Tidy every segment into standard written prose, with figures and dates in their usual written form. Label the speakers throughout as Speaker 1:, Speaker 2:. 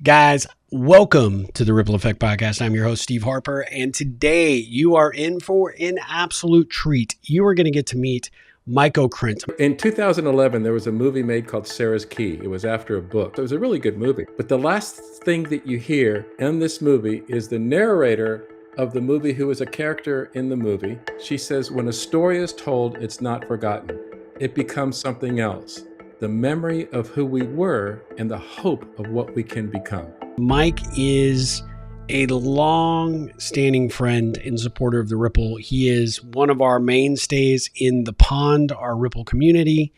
Speaker 1: Guys, welcome to the Ripple Effect Podcast. I'm your host, Steve Harper, and today you are in for an absolute treat. You are going to get to meet Mike O'Krent.
Speaker 2: In 2011, there was a movie made called Sarah's Key. It was after a book. It was a really good movie. But the last thing that you hear in this movie is the narrator of the movie, who is a character in the movie. She says, when a story is told, it's not forgotten. It becomes something else. The memory of who we were and the hope of what we can become.
Speaker 1: Mike is a long-standing friend and supporter of the Ripple. He is one of our mainstays in the pond, our Ripple community.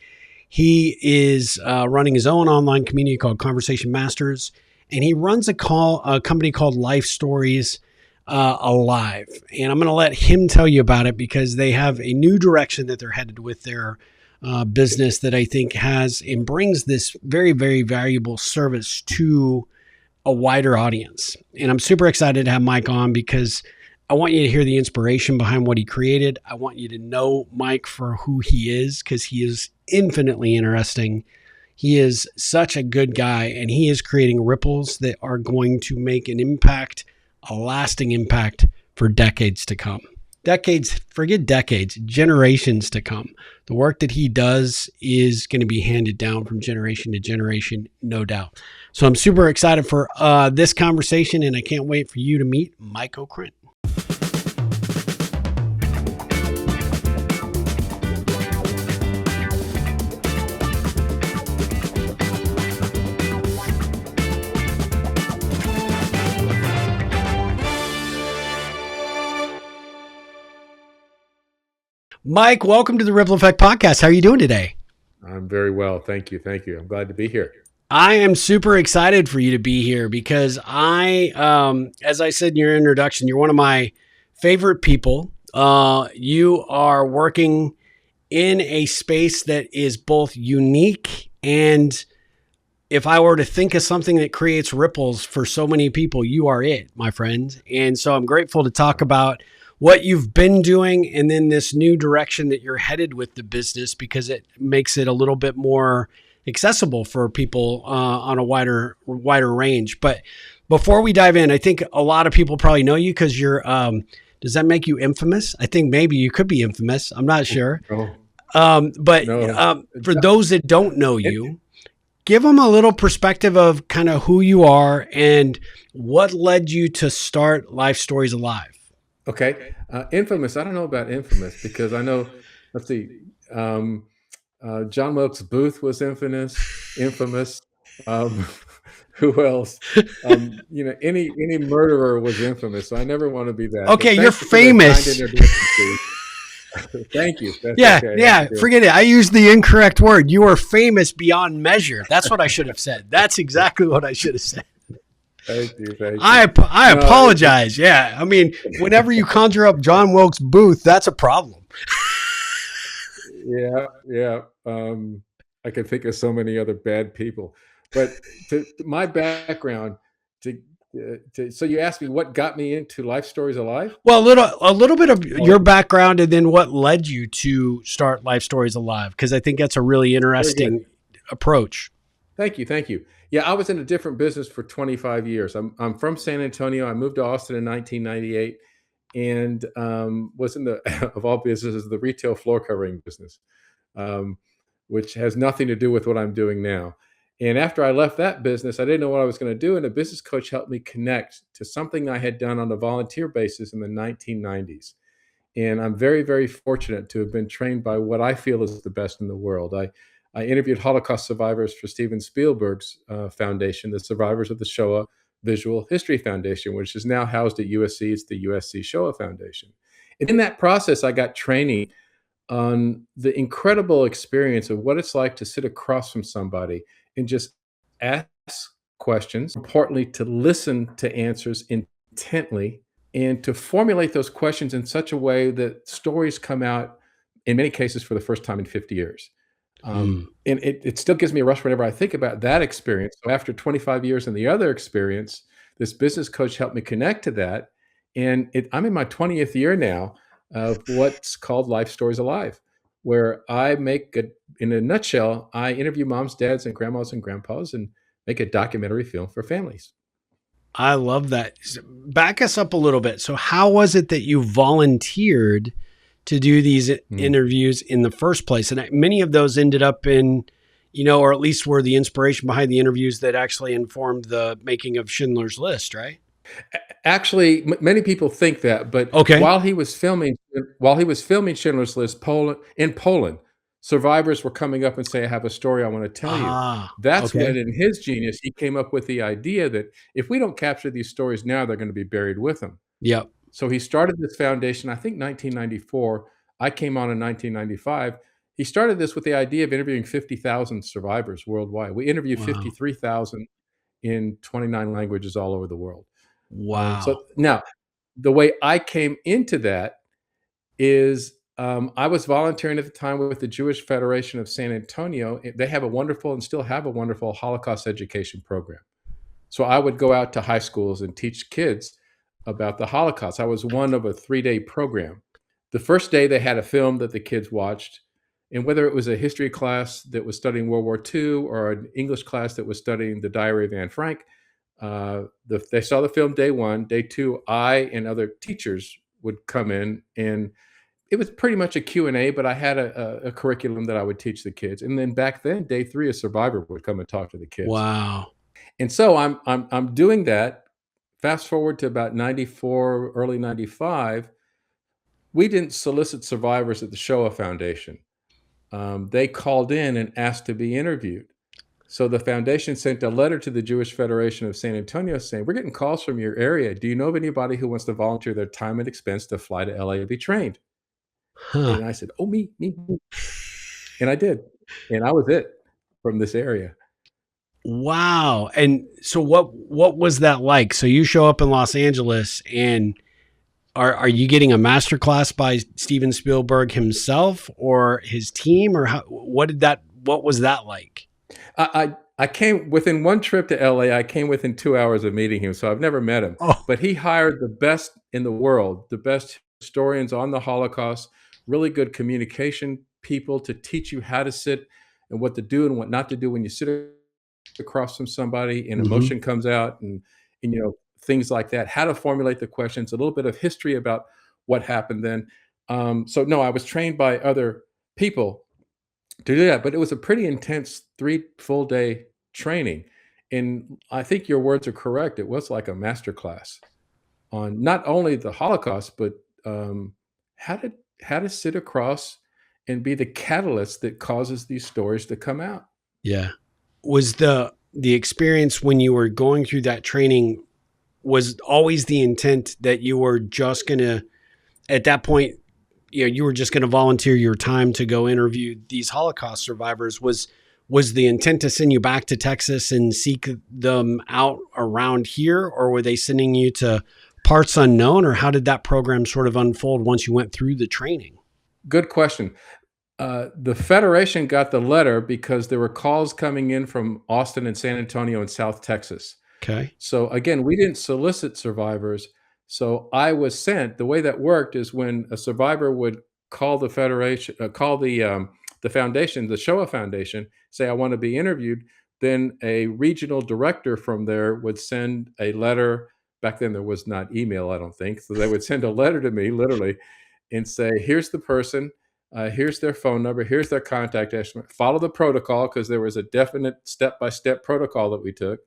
Speaker 1: He is running his own online community called Conversation Masters, and he runs a company called LifeStories Alive. And I'm going to let him tell you about it because they have a new direction that they're headed with their business that I think has and brings this very, very valuable service to a wider audience. And I'm super excited to have Mike on because I want you to hear the inspiration behind what he created. I want you to know Mike for who he is because he is infinitely interesting. He is such a good guy, and he is creating ripples that are going to make an impact, a lasting impact for decades to come. Decades, forget decades, generations to come. The work that he does is going to be handed down from generation to generation, no doubt. So I'm super excited for this conversation, and I can't wait for you to meet Mike O'Krent. Mike, welcome to the Ripple Effect Podcast. How are you doing today?
Speaker 2: I'm very well. Thank you. I'm glad to be here.
Speaker 1: I am super excited for you to be here because as I said in your introduction, you're one of my favorite people. You are working in a space that is both unique and, if I were to think of something that creates ripples for so many people, you are it, my friend. And so I'm grateful to talk about what you've been doing and then this new direction that you're headed with the business, because it makes it a little bit more accessible for people on a wider range. But before we dive in, I think a lot of people probably know you because you're, does that make you infamous? I think maybe you could be infamous. I'm not sure.
Speaker 2: No.
Speaker 1: For those that don't know you, give them a little perspective of kind of who you are and what led you to start LifeStories Alive.
Speaker 2: Okay. Infamous. I don't know about infamous because I know, let's see, John Wilkes Booth was infamous. Who else? Any murderer was infamous. So I never want to be that.
Speaker 1: Okay, you're famous.
Speaker 2: Thank you.
Speaker 1: That's okay. Forget it. I used the incorrect word. You are famous beyond measure. That's what I should have said. That's exactly what I should have said.
Speaker 2: Thank you.
Speaker 1: I apologize. Yeah. I mean, whenever you conjure up John Wilkes Booth, that's a problem.
Speaker 2: Yeah. I can think of so many other bad people. But to my background, so you asked me what got me into LifeStories Alive?
Speaker 1: Well, a little bit of your background and then what led you to start LifeStories Alive, because I think that's a really interesting approach.
Speaker 2: Thank you. Yeah, I was in a different business for 25 years. I'm from San Antonio. I moved to Austin in 1998 and was in the, of all businesses, the retail floor covering business, which has nothing to do with what I'm doing now. And after I left that business, I didn't know what I was going to do. And a business coach helped me connect to something I had done on a volunteer basis in the 1990s. And I'm very, very fortunate to have been trained by what I feel is the best in the world. I interviewed Holocaust survivors for Steven Spielberg's foundation, the Survivors of the Shoah Visual History Foundation, which is now housed at USC. It's the USC Shoah Foundation. And in that process, I got training on the incredible experience of what it's like to sit across from somebody and just ask questions, importantly, to listen to answers intently and to formulate those questions in such a way that stories come out, in many cases, for the first time in 50 years. And it still gives me a rush whenever I think about that experience. So after 25 years in the other experience, this business coach helped me connect to that. And I'm in my 20th year now of what's called LifeStories Alive, where I make, in a nutshell, I interview moms, dads, and grandmas and grandpas and make a documentary film for families.
Speaker 1: I love that. Back us up a little bit. So how was it that you volunteered to do these interviews in the first place? And many of those ended up in, or at least were the inspiration behind the interviews that actually informed the making of Schindler's List, right?
Speaker 2: Actually, many people think that, but
Speaker 1: Okay.
Speaker 2: while he was filming Schindler's List, in Poland, survivors were coming up and say, "I have a story I want to tell you." That's when,
Speaker 1: Okay.
Speaker 2: in his genius, he came up with the idea that if we don't capture these stories now, they're going to be buried with them.
Speaker 1: Yep.
Speaker 2: So he started this foundation, I think 1994. I came on in 1995. He started this with the idea of interviewing 50,000 survivors worldwide. We interviewed
Speaker 1: Wow.
Speaker 2: 53,000 in 29 languages all over the world.
Speaker 1: Wow.
Speaker 2: So now, the way I came into that is I was volunteering at the time with the Jewish Federation of San Antonio. They have a wonderful and still have a wonderful Holocaust education program. So I would go out to high schools and teach kids about the Holocaust. I was one of a 3-day program. The first day they had a film that the kids watched, and whether it was a history class that was studying World War II or an English class that was studying the Diary of Anne Frank, they saw the film day one. Day two, I and other teachers would come in, and it was pretty much a Q&A, but I had a curriculum that I would teach the kids. And then back then, day three, a survivor would come and talk to the kids.
Speaker 1: Wow.
Speaker 2: And so I'm doing that. Fast forward to about 94, early 95. We didn't solicit survivors at the Shoah Foundation. They called in and asked to be interviewed. So the foundation sent a letter to the Jewish Federation of San Antonio saying, "We're getting calls from your area. Do you know of anybody who wants to volunteer their time and expense to fly to LA to be trained?"
Speaker 1: Huh.
Speaker 2: And I said, "Oh, me. And I did. And I was it from this area.
Speaker 1: Wow. And so what was that like? So you show up in Los Angeles, and are you getting a master class by Steven Spielberg himself or his team, or what was that like?
Speaker 2: I came within one trip to LA. I came within 2 hours of meeting him, so I've never met him.
Speaker 1: Oh,
Speaker 2: But he hired the best in the world, the best historians on the Holocaust, really good communication people to teach you how to sit and what to do and what not to do when you sit across from somebody and
Speaker 1: mhm.
Speaker 2: emotion comes out, and things like that. How to formulate the questions, a little bit of history about what happened then. So no, I was trained by other people to do that, but it was a pretty intense 3 full day training, and I think your words are correct. It was like a master class on not only the Holocaust, but, how to sit across and be the catalyst that causes these stories to come out.
Speaker 1: Yeah. Was the experience when you were going through that training, was always the intent that you were just going to, at that point, you were just going to volunteer your time to go interview these Holocaust survivors? Was the intent to send you back to Texas and seek them out around here, or were they sending you to parts unknown, or how did that program sort of unfold once you went through the training?
Speaker 2: Good question. The Federation got the letter because there were calls coming in from Austin and San Antonio and South Texas.
Speaker 1: Okay.
Speaker 2: So again, we didn't solicit survivors. So I was sent. The way that worked is when a survivor would call the Federation, call the foundation, the Shoah Foundation, say, "I want to be interviewed." Then a regional director from there would send a letter. Back then, there was not email, I don't think. So they would send a letter to me, literally, and say, "Here's the person. Here's their phone number. Here's their contact estimate. Follow the protocol," because there was a definite step-by-step protocol that we took.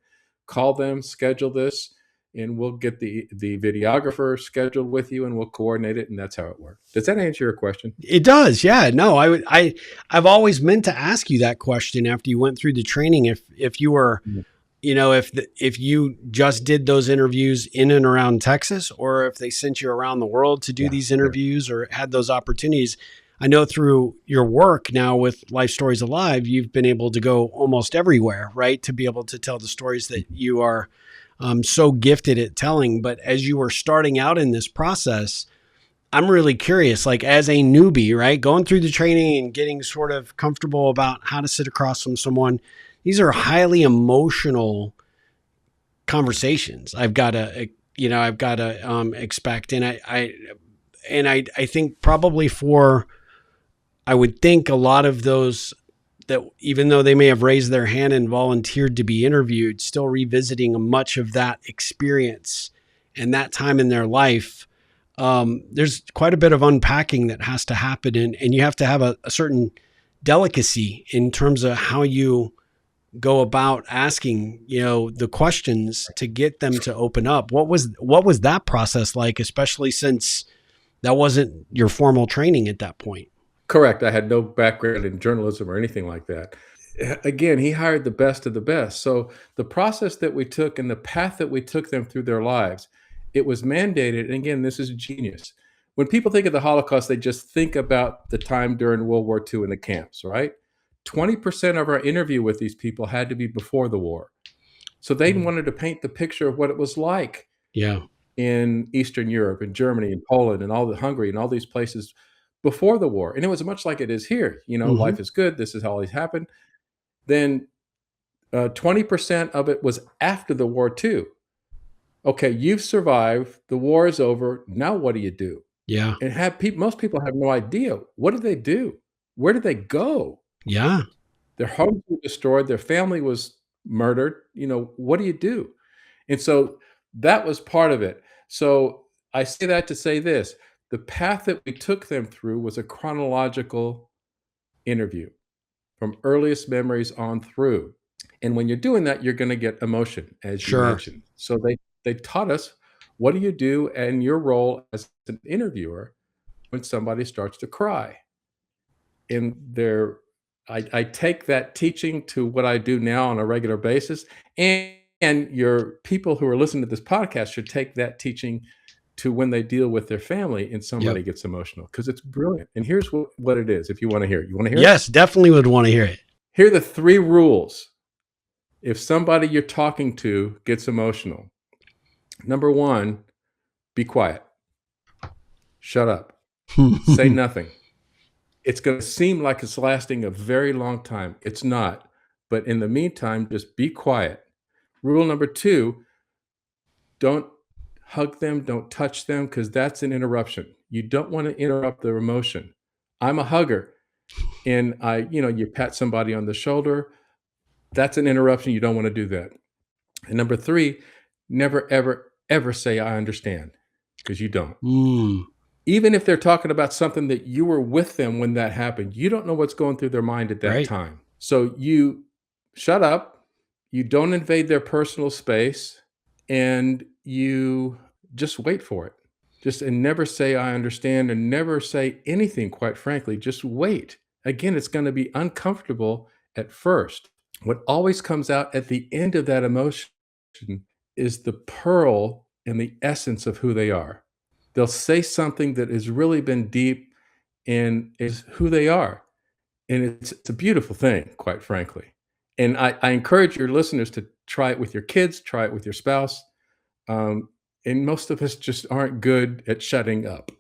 Speaker 2: Call them, schedule this, and we'll get the videographer scheduled with you, and we'll coordinate it, and that's how it worked. Does that answer your question?
Speaker 1: It does. Yeah. No, I've always meant to ask you that question after you went through the training. If you were,
Speaker 2: Mhm.
Speaker 1: if you just did those interviews in and around Texas, or if they sent you around the world to do
Speaker 2: Yeah,
Speaker 1: these
Speaker 2: yeah.
Speaker 1: interviews or had those opportunities. I know through your work now with Life Stories Alive, you've been able to go almost everywhere, right? To be able to tell the stories that you are so gifted at telling. But as you were starting out in this process, I'm really curious, like as a newbie, right? Going through the training and getting sort of comfortable about how to sit across from someone. These are highly emotional conversations. I've got to expect. And I think probably I would think a lot of those that even though they may have raised their hand and volunteered to be interviewed, still revisiting much of that experience and that time in their life, there's quite a bit of unpacking that has to happen. And you have to have a certain delicacy in terms of how you go about asking, the questions to get them to open up. What was that process like, especially since that wasn't your formal training at that point?
Speaker 2: Correct. I had no background in journalism or anything like that. Again, he hired the best of the best. So the process that we took and the path that we took them through their lives, it was mandated. And again, this is genius. When people think of the Holocaust, they just think about the time during World War II in the camps, right? 20% of our interview with these people had to be before the war. So they wanted to paint the picture of what it was like
Speaker 1: Yeah.
Speaker 2: in Eastern Europe and Germany and Poland and all the Hungary and all these places before the war. And it was much like it is here.
Speaker 1: Mm-hmm.
Speaker 2: Life is good. This is how it happened. Then 20% of it was after the war too. Okay, you've survived. The war is over. Now what do you do?
Speaker 1: Yeah.
Speaker 2: And most people have no idea. What did they do? Where did they go?
Speaker 1: Yeah.
Speaker 2: Their homes were destroyed. Their family was murdered. What do you do? And so that was part of it. So I say that to say this: the path that we took them through was a chronological interview from earliest memories on through. And when you're doing that, you're going to get emotion, as you
Speaker 1: Sure.
Speaker 2: mentioned. So they taught us, what do you do and your role as an interviewer when somebody starts to cry? And I take that teaching to what I do now on a regular basis. And your people who are listening to this podcast should take that teaching to when they deal with their family and
Speaker 1: Yep.
Speaker 2: somebody gets emotional, because it's brilliant. And here's what it is, if you want to hear it. You want to hear it?
Speaker 1: Yes, definitely would want to hear it.
Speaker 2: Here are the 3 rules if somebody you're talking to gets emotional. Number 1, be quiet. Shut up. Say nothing. It's going to seem like it's lasting a very long time. It's not. But in the meantime, just be quiet. Rule number 2, don't hug them, don't touch them, because that's an interruption. You don't want to interrupt their emotion. I'm a hugger, and you pat somebody on the shoulder. That's an interruption. You don't want to do that. And number 3, never, ever, ever say, I understand, because you don't. Even if they're talking about something that you were with them when that happened, you don't know what's going through their mind at that time. So you shut up, you don't invade their personal space, and you just wait for it. And never say, I understand, and never say anything, quite frankly. Just wait. Again, it's going to be uncomfortable at first. What always comes out at the end of that emotion is the pearl and the essence of who they are. They'll say something that has really been deep and is who they are. And it's a beautiful thing, quite frankly. And I encourage your listeners to try it with your kids, try it with your spouse. And most of us just aren't good at shutting up.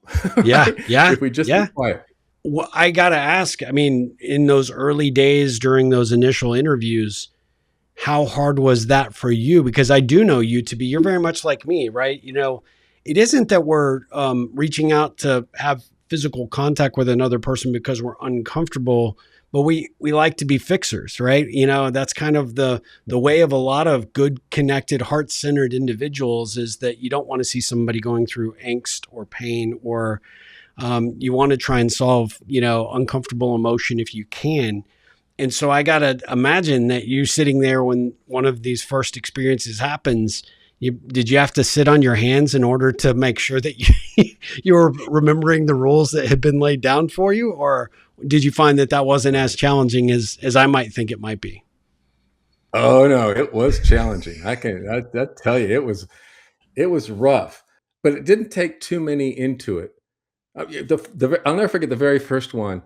Speaker 1: Yeah.
Speaker 2: Right?
Speaker 1: Yeah.
Speaker 2: If we just be quiet.
Speaker 1: Well, I got to ask, in those early days during those initial interviews, how hard was that for you? Because I do know you to be, you're very much like me, right? It isn't that we're reaching out to have physical contact with another person because we're uncomfortable, but we like to be fixers, right? That's kind of the way of a lot of good, connected, heart-centered individuals, is that you don't want to see somebody going through angst or pain, or you want to try and solve, uncomfortable emotion if you can. And so I got to imagine that you sitting there when one of these first experiences happens, did you have to sit on your hands in order to make sure that you were remembering the rules that had been laid down for you? Or did you find that wasn't as challenging as I might think it might be?
Speaker 2: Oh no, it was challenging. I tell you, it was rough, but it didn't take too many into it. I'll never forget the very first one.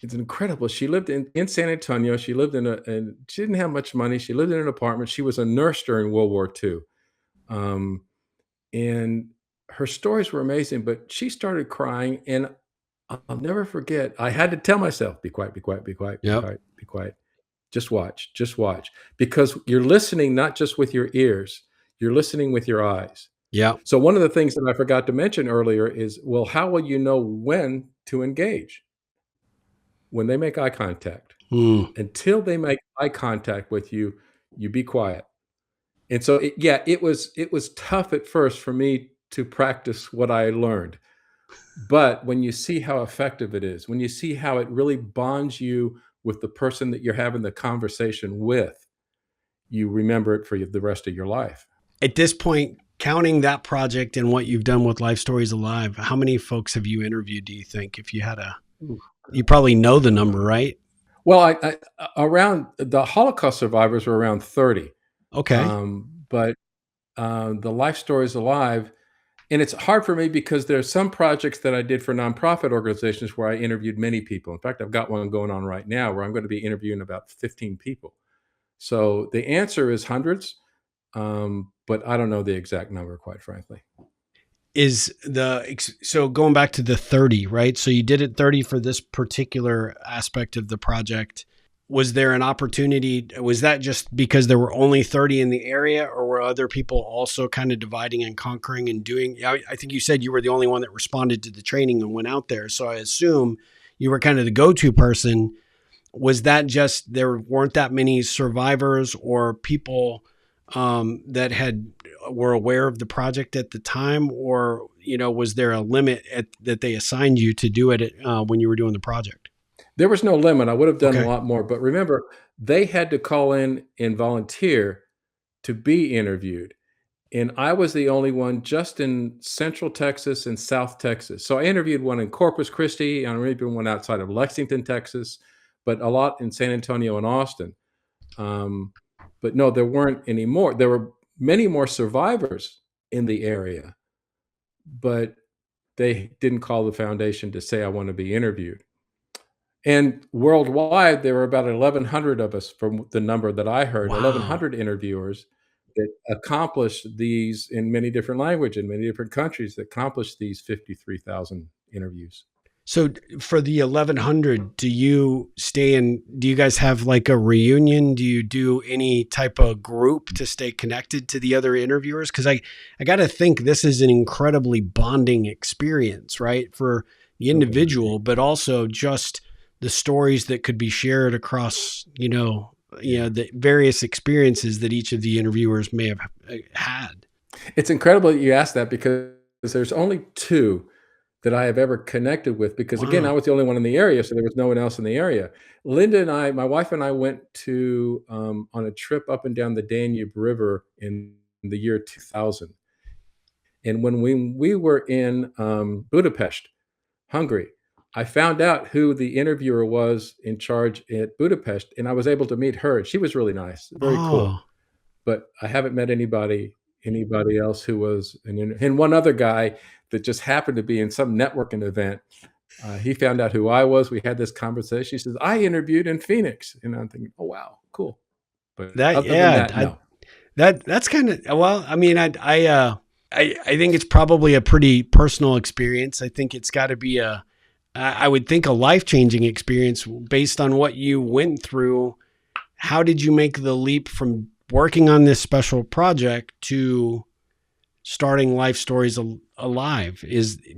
Speaker 2: It's incredible. She lived in San Antonio. She lived and she didn't have much money. She lived in an apartment. She was a nurse during World War II. And her stories were amazing, but she started crying, and I'll never forget. I had to tell myself, be quiet, be quiet, be quiet, be
Speaker 1: Yep.
Speaker 2: quiet, be quiet. Just watch, because you're listening not just with your ears, you're listening with your eyes.
Speaker 1: Yeah.
Speaker 2: So one of the things that I forgot to mention earlier is, well, how will you know when to engage? When they make eye contact.
Speaker 1: Hmm.
Speaker 2: Until they make eye contact with you, you be quiet. And so, yeah, it was tough at first for me to practice what I learned. But when you see how effective it is, when you see how it really bonds you with the person that you're having the conversation with, you remember it for the rest of your life.
Speaker 1: At this point, counting that project and what you've done with Life Stories Alive, how many folks have you interviewed, do you think? If you had a,
Speaker 2: Ooh.
Speaker 1: you probably know the number, right?
Speaker 2: Well, around the Holocaust survivors were around 30,
Speaker 1: Okay.
Speaker 2: but the Life Stories Alive, and it's hard for me because there's some projects that I did for nonprofit organizations where I interviewed many people. In fact, I've got one going on right now where I'm going to be interviewing about 15 people. So the answer is hundreds, but I don't know the exact number, quite frankly.
Speaker 1: Is so going back to the 30, right? So you did it 30 for this particular aspect of the project. Was there an opportunity? Was that just because there were only 30 in the area, or were other people also kind of dividing and conquering and doing? I think you said you were the only one that responded to the training and went out there. So I assume you were kind of the go to person. Was that just there weren't that many survivors or people that had were aware of the project at the time, or was there a limit that they assigned you to do it when you were doing the project?
Speaker 2: There was no limit. I would have done a
Speaker 1: Okay.
Speaker 2: lot more, but remember, they had to call in and volunteer to be interviewed. And I was the only one just in Central Texas and South Texas. So I interviewed one in Corpus Christi, and I interviewed one outside of Lexington, Texas, but a lot in San Antonio and Austin. Um, but no, there weren't any more. There were many more survivors in the area, but they didn't call the foundation to say, I want to be interviewed. And worldwide, there were about 1,100 of us from the number that I heard,
Speaker 1: Wow.
Speaker 2: 1,100 interviewers that accomplished these in many different languages, in many different countries, that accomplished these 53,000 interviews.
Speaker 1: So for the 1100, do you stay in? Do you guys have like a reunion? Do you do any type of group to stay connected to the other interviewers? Because I got to think this is an incredibly bonding experience, right, for the
Speaker 2: Oh, yeah.
Speaker 1: individual, but also just the stories that could be shared across, the various experiences that each of the interviewers may have had.
Speaker 2: It's incredible that you asked that because there's only 2 that I have ever connected with because, again, I
Speaker 1: Wow.
Speaker 2: was the only one in the area, so there was no one else in the area. Linda and I, my wife and I went to, on a trip up and down the Danube River in the year 2000, and when we were in, Budapest, Hungary, I found out who the interviewer was in charge at Budapest, and I was able to meet her, and she was really nice, very cool.
Speaker 1: Oh,
Speaker 2: But I haven't met anybody else who was and one other guy that just happened to be in some networking event. He found out who I was. We had this conversation. He says, "I interviewed in Phoenix," and I'm thinking, "Oh wow, cool." But
Speaker 1: that
Speaker 2: other than
Speaker 1: yeah.
Speaker 2: that, no.
Speaker 1: That's kind of well. I mean, I think it's probably a pretty personal experience. I think it's got to be I would think a life changing experience based on what you went through. How did you make the leap from working on this special project to starting Life Stories Alive?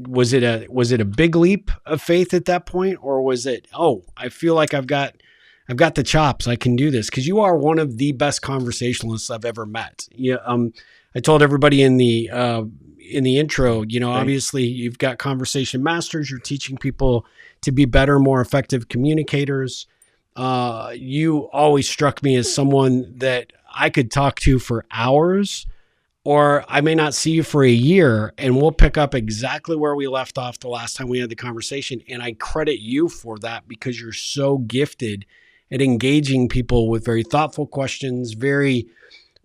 Speaker 1: Was it a big leap of faith at that point, or was it, oh, I feel like I've got the chops, I can do this? Because you are one of the best conversationalists I've ever met. Yeah, I told everybody in the intro,
Speaker 2: Thank
Speaker 1: obviously you've got conversation masters. You're teaching people to be better, more effective communicators. You always struck me as someone that I could talk to for hours, or I may not see you for a year, and we'll pick up exactly where we left off the last time we had the conversation. And I credit you for that because you're so gifted at engaging people with very thoughtful questions, very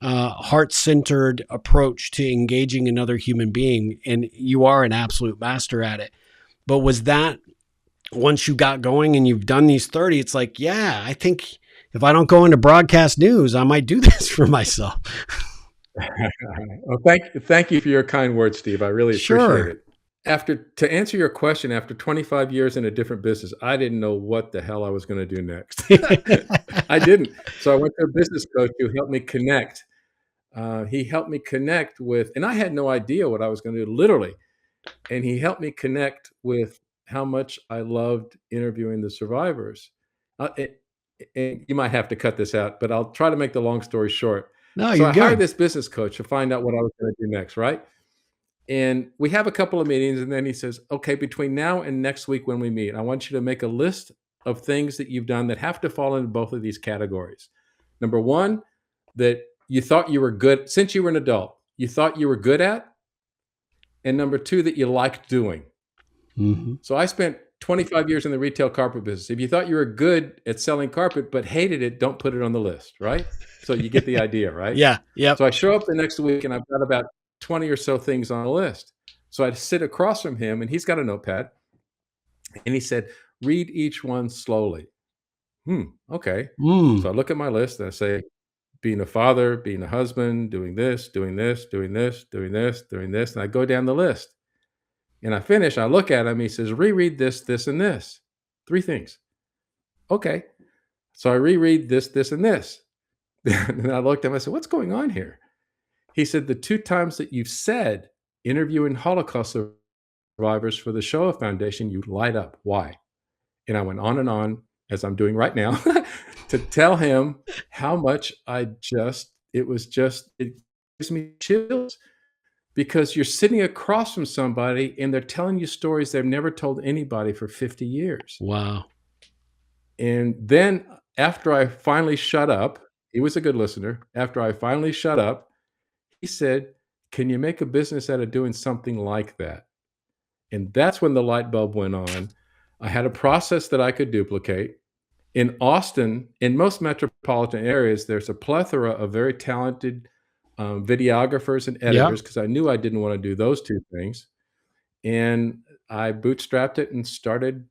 Speaker 1: heart centered approach to engaging another human being. And you are an absolute master at it. But was that once you got going and you've done these 30, it's like, yeah, I think if I don't go into broadcast news, I might do this for myself.
Speaker 2: well, thank you for your kind words, Steve. I really appreciate
Speaker 1: Sure.
Speaker 2: it. To answer your question, after 25 years in a different business, I didn't know what the hell I was gonna do next. I didn't. So I went to a business coach who helped me connect. He helped me connect with, and I had no idea what I was gonna do, literally, and he helped me connect with how much I loved interviewing the survivors. and you might have to cut this out, but I'll try to make the long story short.
Speaker 1: No,
Speaker 2: So
Speaker 1: you're
Speaker 2: I hired
Speaker 1: good.
Speaker 2: this business coach to find out what I was going to do next, right? And we have a couple of meetings, and then he says, "Okay, between now and next week when we meet, I want you to make a list of things that you've done that have to fall into both of these categories. Number one, that you thought you were good since you were an adult, you thought you were good at, and number two, that you liked doing."
Speaker 1: Mm-hmm.
Speaker 2: So I spent 25 years in the retail carpet business. If you thought you were good at selling carpet but hated it, don't put it on the list, right? So you get the idea, right?
Speaker 1: Yeah. Yep.
Speaker 2: So I show up the next week and I've got about 20 or so things on the list. So I sit across from him and he's got a notepad and he said, "Read each one slowly." Okay.
Speaker 1: Mm.
Speaker 2: So I look at my list and I say, being a father, being a husband, doing this, doing this, doing this, doing this, doing this. And I go down the list. And I finish, I look at him, he says, "Reread this, this, and this." 3 things. Okay. So I reread this, this, and this. And I looked at him, I said, "What's going on here?" He said, "The 2 times that you've said interviewing Holocaust survivors for the Shoah Foundation, you light up. Why?" And I went on, as I'm doing right now, to tell him how much it gives me chills. Because you're sitting across from somebody and they're telling you stories they've never told anybody for 50 years.
Speaker 1: Wow.
Speaker 2: And then after I finally shut up, he was a good listener. After I finally shut up, he said, "Can you make a business out of doing something like that?" And that's when the light bulb went on. I had a process that I could duplicate. In Austin, in most metropolitan areas, there's a plethora of very talented videographers and
Speaker 1: Yeah.
Speaker 2: editors because I knew I didn't want to do those 2 things. And I bootstrapped it and started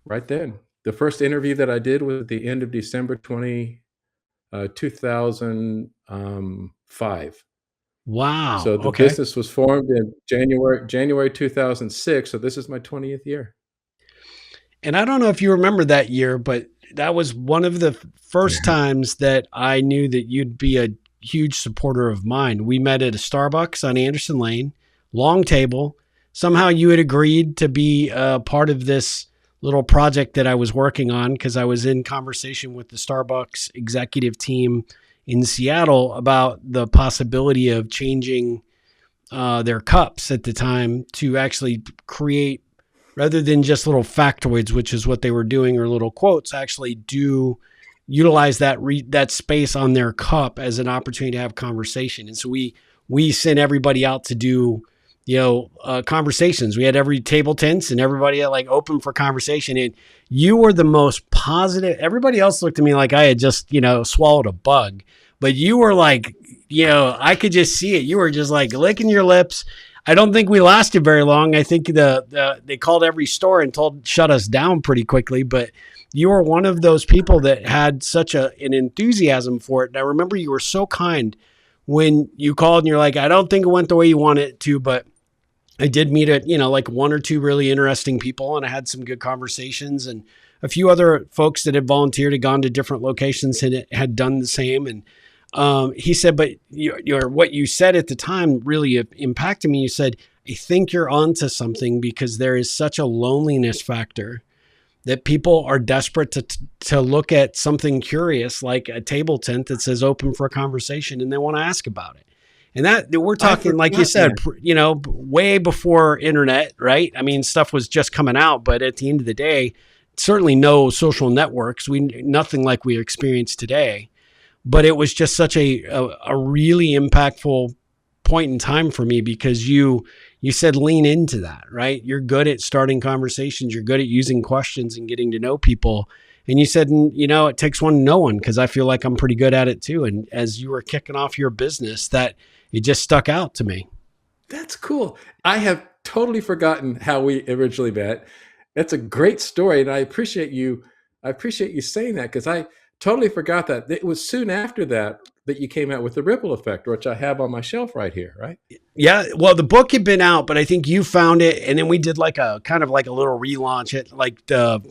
Speaker 2: right then. The first interview that I did was at the end of December 2005.
Speaker 1: Wow.
Speaker 2: So the
Speaker 1: Okay.
Speaker 2: business was formed in January 2006. So this is my 20th year.
Speaker 1: And I don't know if you remember that year, but that was one of the first
Speaker 2: Yeah.
Speaker 1: times that I knew that you'd be a huge supporter of mine. We met at a Starbucks on Anderson Lane, long table. Somehow you had agreed to be a part of this little project that I was working on because I was in conversation with the Starbucks executive team in Seattle about the possibility of changing their cups at the time to actually create, rather than just little factoids, which is what they were doing, or little quotes, actually do utilize that space on their cup as an opportunity to have conversation. And so we sent everybody out to do, conversations. We had every table tense and everybody had like open for conversation. And you were the most positive. Everybody else looked at me like I had just, swallowed a bug, but you were like, I could just see it. You were just like licking your lips. I don't think we lasted very long. I think they called every store and shut us down pretty quickly. But you were one of those people that had such an enthusiasm for it. And I remember you were so kind when you called and you're like, "I don't think it went the way you wanted it to, but I did meet like 1 or 2 really interesting people, and I had some good conversations, and a few other folks that had volunteered, had gone to different locations and had done the same." And he said, "But what you said at the time really impacted me." You said, "I think you're onto something because there is such a loneliness factor that people are desperate to look at something curious like a table tent that says open for a conversation, and they want to ask about it." And that we're talking, like you said, way before internet, right? I mean, stuff was just coming out, but at the end of the day, certainly no social networks. Nothing like we experience today. But it was just such a really impactful point in time for me because you said lean into that, right? You're good at starting conversations. You're good at using questions and getting to know people. And you said, it takes one to know one, because I feel like I'm pretty good at it too. And as you were kicking off your business, that it just stuck out to me.
Speaker 2: That's cool. I have totally forgotten how we originally met. That's a great story. And I appreciate you saying that, because I totally forgot that. It was soon after that you came out with The Ripple Effect, which I have on my shelf right here, right?
Speaker 1: Yeah. Well, the book had been out, but I think you found it. And then we did like a kind of like a little relaunch at like the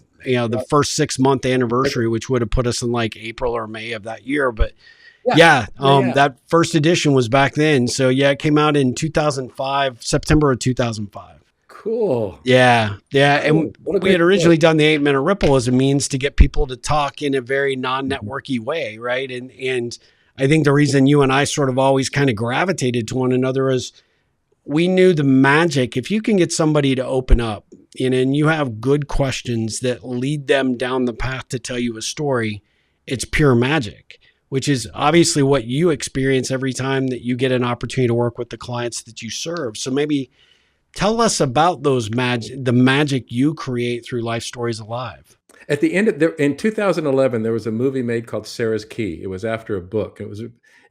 Speaker 1: first 6-month anniversary, which would have put us in like April or May of that year. But yeah. That first edition was back then. So yeah, it came out in 2005, September of 2005.
Speaker 2: Cool.
Speaker 1: Yeah, yeah,
Speaker 2: Oh,
Speaker 1: and
Speaker 2: what a
Speaker 1: we
Speaker 2: great
Speaker 1: had
Speaker 2: story.
Speaker 1: originally done the 8-minute ripple as a means to get people to talk in a very
Speaker 2: Mhm.
Speaker 1: non-networky way, right? And I think the reason you and I sort of always kind of gravitated to one another is we knew the magic. If you can get somebody to open up and you have good questions that lead them down the path to tell you a story, it's pure magic, which is obviously what you experience every time that you get an opportunity to work with the clients that you serve. So maybe tell us about the magic you create through Life Stories Alive.
Speaker 2: At the end of there in 2011, there was a movie made called Sarah's Key. It was after a book.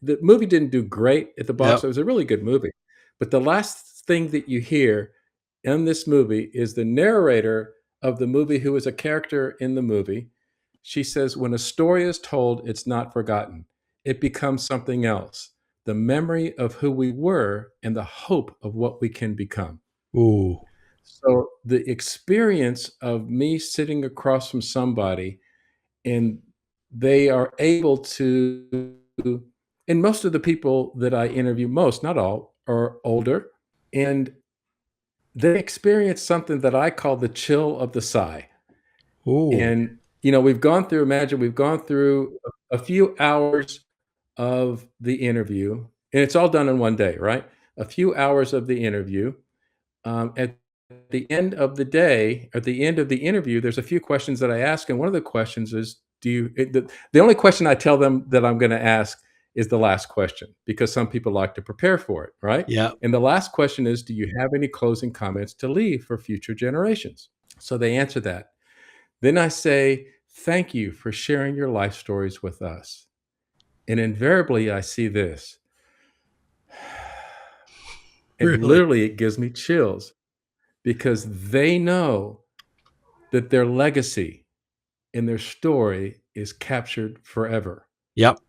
Speaker 2: The movie didn't do great at the box.
Speaker 1: Yep.
Speaker 2: It was a really good movie. But the last thing that you hear in this movie is the narrator of the movie, who is a character in the movie. She says, "When a story is told, it's not forgotten. It becomes something else. The memory of who we were and the hope of what we can become."
Speaker 1: Ooh.
Speaker 2: So the experience of me sitting across from somebody and they are able to, and most of the people that I interview, most, not all, are older, and they experience something that I call the chill of the sigh.
Speaker 1: Ooh.
Speaker 2: And, we've gone through a few hours of the interview, and it's all done in one day, right? A few hours of the interview. At the end of the day, at the end of the interview, there's a few questions that I ask, and one of the questions is, the only question I tell them that I'm gonna ask is the last question, because some people like to prepare for it, right?
Speaker 1: Yep.
Speaker 2: And the last question is, "Do you have any closing comments to leave for future generations?" So they answer that. Then I say, "Thank you for sharing your life stories with us." And invariably, I see this, and
Speaker 1: Really.
Speaker 2: literally it gives me chills because they know that their legacy and their story is captured forever.
Speaker 1: Yep.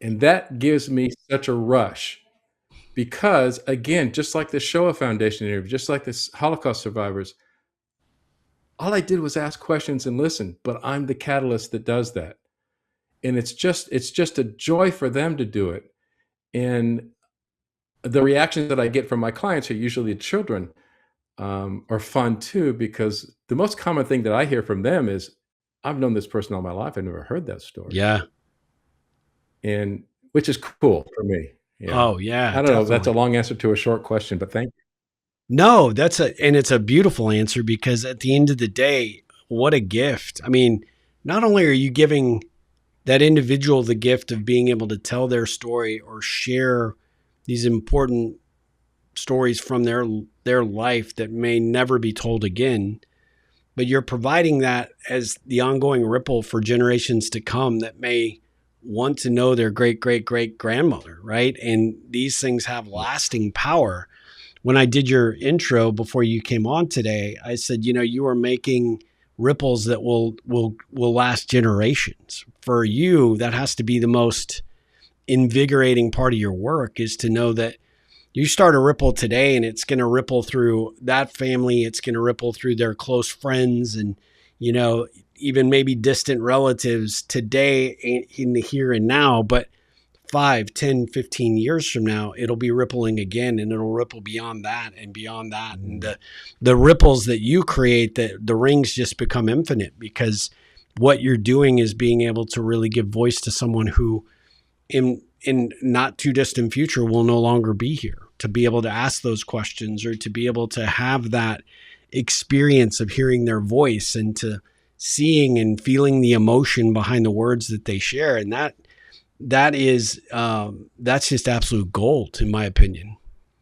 Speaker 2: And that gives me such a rush because, again, just like the Shoah Foundation interview, just like this Holocaust survivors, all I did was ask questions and listen, but I'm the catalyst that does that. And it's just a joy for them to do it. And the reactions that I get from my clients, are usually children, are fun too, because the most common thing that I hear from them is, "I've known this person all my life. I never heard that story."
Speaker 1: Yeah.
Speaker 2: And which is cool for me. Yeah.
Speaker 1: Oh, yeah,
Speaker 2: I don't know, that's a
Speaker 1: definitely.
Speaker 2: long answer to a short question, but thank you.
Speaker 1: No, it's a beautiful answer because at the end of the day, what a gift. I mean, not only are you giving that individual the gift of being able to tell their story or share these important stories from their life that may never be told again, but you're providing that as the ongoing ripple for generations to come that may want to know their great great great grandmother, right? And these things have lasting power. When I did your intro before you came on today, I said, you are making ripples that will last generations. For you, that has to be the most invigorating part of your work, is to know that you start a ripple today and it's going to ripple through that family, it's going to ripple through their close friends, and you know even maybe distant relatives today in the here and now. But 5, 10, 15 years from now, it'll be rippling again, and it'll ripple beyond that and beyond that. And
Speaker 2: Mm.
Speaker 1: the ripples that you create, the rings just become infinite, because what you're doing is being able to really give voice to someone who in not too distant future will no longer be here, to be able to ask those questions or to be able to have that experience of hearing their voice and to seeing and feeling the emotion behind the words that they share. And that's just absolute gold, in my opinion.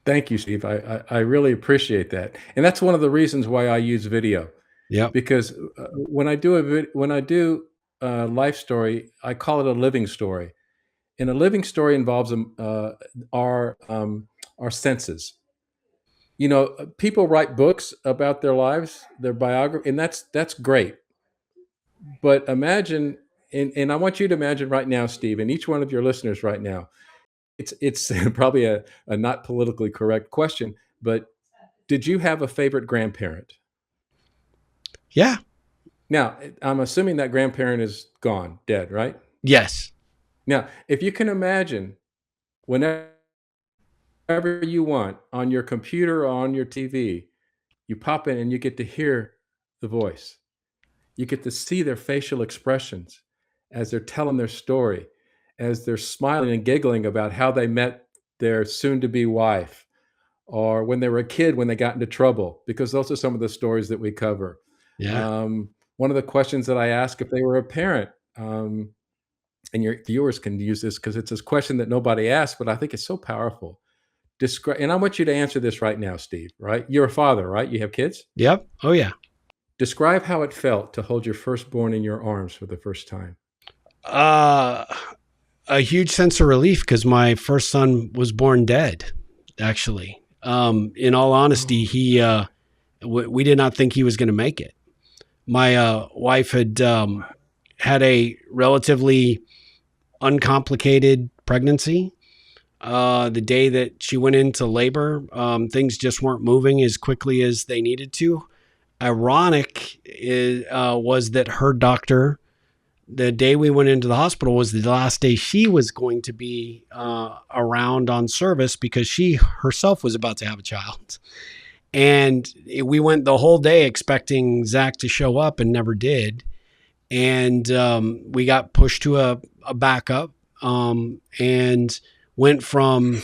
Speaker 2: Thank you, Steve. I really appreciate that, and that's one of the reasons why I use video,
Speaker 1: Yep.
Speaker 2: because, when I do a life story, I call it a living story, and a living story involves, our senses. People write books about their lives, their biography, and that's great. But imagine, and I want you to imagine right now, Steve, and each one of your listeners right now. It's probably a not politically correct question, but did you have a favorite grandparent?
Speaker 1: Yeah.
Speaker 2: Now, I'm assuming that grandparent is gone, dead, right?
Speaker 1: Yes.
Speaker 2: Now, if you can imagine, whenever you want, on your computer or on your TV, You pop in and you get to hear the voice. You get to see their facial expressions as they're telling their story, as they're smiling and giggling about how they met their soon-to-be wife, or when they were a kid when they got into trouble, because those are some of the stories that we cover.
Speaker 1: Yeah.
Speaker 2: One of the questions that I ask if they were a parent, and your viewers can use this because it's a question that nobody asks, but I think it's so powerful. Describe, and I want you to answer this right now, Steve, right? You're a father, right? You have kids?
Speaker 1: Yep. Oh, yeah.
Speaker 2: Describe how it felt to hold your firstborn in your arms for the first time.
Speaker 1: A huge sense of relief because my first son was born dead, actually. In all honesty, we did not think he was going to make it. My wife had had a relatively uncomplicated pregnancy. The day that she went into labor, things just weren't moving as quickly as they needed to. Ironic was that her doctor, the day we went into the hospital, was the last day she was going to be around on service because she herself was about to have a child. And we went the whole day expecting Zach to show up and never did. And we got pushed to a backup and went from,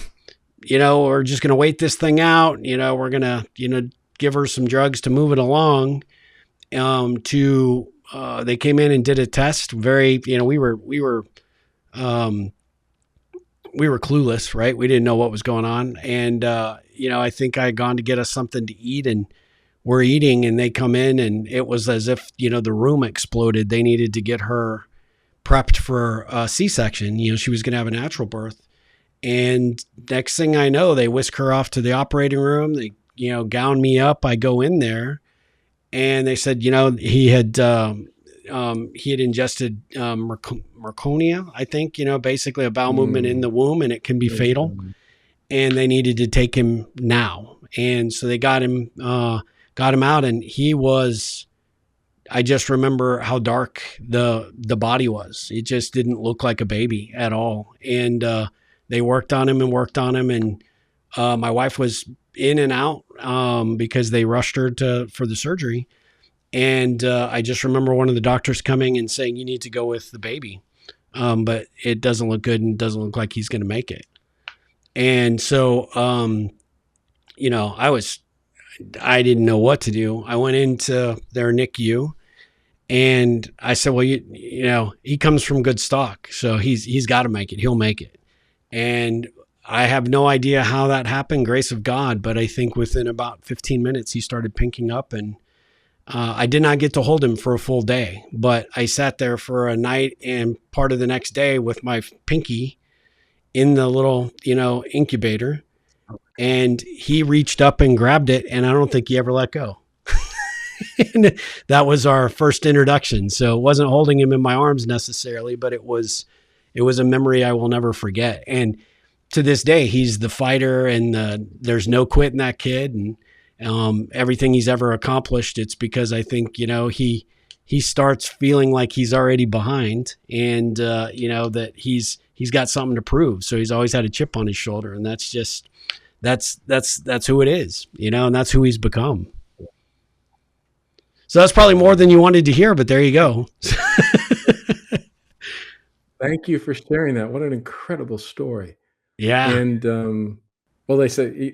Speaker 1: we're just going to wait this thing out. We're going to, give her some drugs to move it along to they came in and did a test. Very, we were clueless, right? We didn't know what was going on. And, I think I had gone to get us something to eat and we're eating and they come in and it was as if, the room exploded. They needed to get her prepped for a C-section. She was going to have a natural birth. And next thing I know, they whisk her off to the operating room. They, gown me up. I go in there and they said, he had ingested merconia, I think, basically a bowel movement in the womb, and it can be fatal. And they needed to take him now. And so they got him out, and he was, I just remember how dark the body was. It just didn't look like a baby at all. And they worked on him. And my wife was in and out because they rushed her for the surgery. And I just remember one of the doctors coming and saying, you need to go with the baby. But it doesn't look good and doesn't look like he's going to make it. And so, I didn't know what to do. I went into their NICU and I said, well, he comes from good stock. So he's got to make it. He'll make it. And I have no idea how that happened, grace of God. But I think within about 15 minutes, he started pinking up, and I did not get to hold him for a full day, but I sat there for a night and part of the next day with my pinky in the little, incubator, and he reached up and grabbed it. And I don't think he ever let go. And that was our first introduction. So it wasn't holding him in my arms necessarily, but it was a memory I will never forget. And to this day, he's the fighter, and there's no quit in that kid. And everything he's ever accomplished, it's because I think, he starts feeling like he's already behind, and, that he's got something to prove. So he's always had a chip on his shoulder, and that's who it is, and that's who he's become. So that's probably more than you wanted to hear, but there you go.
Speaker 2: Thank you for sharing that. What an incredible story.
Speaker 1: Yeah.
Speaker 2: And, well, they say,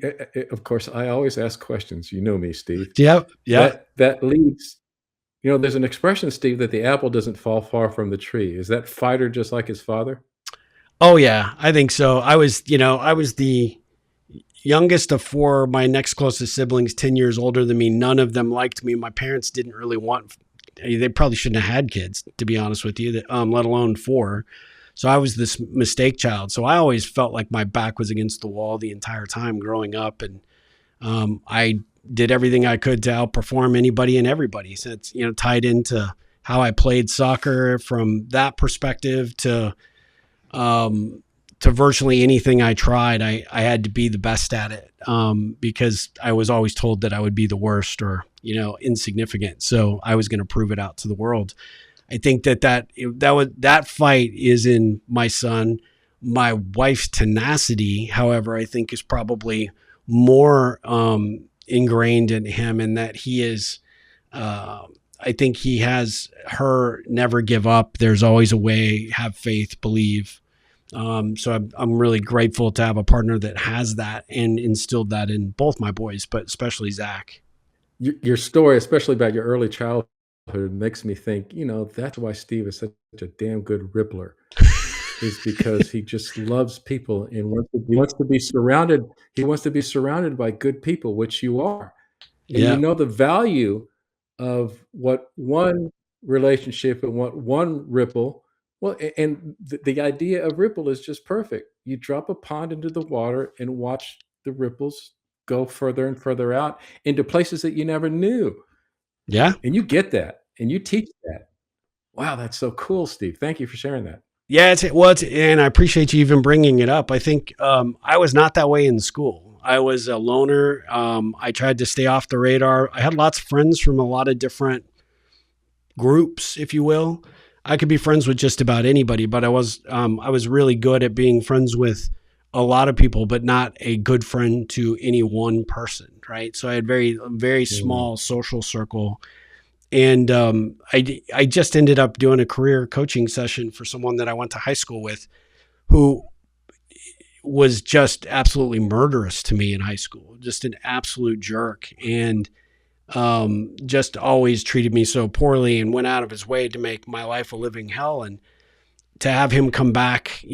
Speaker 2: of course, I always ask questions. You know me, Steve.
Speaker 1: Yep. Yeah.
Speaker 2: That leads, there's an expression, Steve, that the apple doesn't fall far from the tree. Is that fighter just like his father?
Speaker 1: Oh yeah, I think so. I was the youngest of four. My next closest siblings, 10 years older than me. None of them liked me. My parents didn't really they probably shouldn't have had kids, to be honest with you, let alone four. So I was this mistake child. So I always felt like my back was against the wall the entire time growing up. And I did everything I could to outperform anybody and everybody. So it's, tied into how I played soccer from that perspective to virtually anything I tried. I had to be the best at it because I was always told that I would be the worst or, insignificant. So I was going to prove it out to the world. I think that fight is in my son. My wife's tenacity, however, I think is probably more ingrained in him, and that he is. Uh, I think he has her never give up. There's always a way. Have faith, believe. So I'm really grateful to have a partner that has that and instilled that in both my boys, but especially Zach.
Speaker 2: Your story, especially about your early childhood, makes me think, that's why Steve is such a damn good Rippler, is because he just loves people and he wants to be surrounded by good people, which you are. And you
Speaker 1: Yeah,
Speaker 2: know the value of what one relationship and what one ripple. Well, and the idea of ripple is just perfect. You drop a pond into the water and watch the ripples go further and further out into places that you never knew.
Speaker 1: yeah,
Speaker 2: And you get that and you teach that. Wow, that's so cool, Steve. Thank you for sharing that.
Speaker 1: yeah. And I appreciate you even bringing it up. I think I was not that way in school. I was a loner. I tried to stay off the radar. I had lots of friends from a lot of different groups, if you will. I could be friends with just about anybody, but I was really good at being friends with a lot of people, but not a good friend to any one person. Right. So I had very
Speaker 2: Mm.
Speaker 1: small social circle. And I just ended up doing a career coaching session for someone that I went to high school with, who was just absolutely murderous to me in high school, just an absolute jerk. And just always treated me so poorly and went out of his way to make my life a living hell. And to have him come back,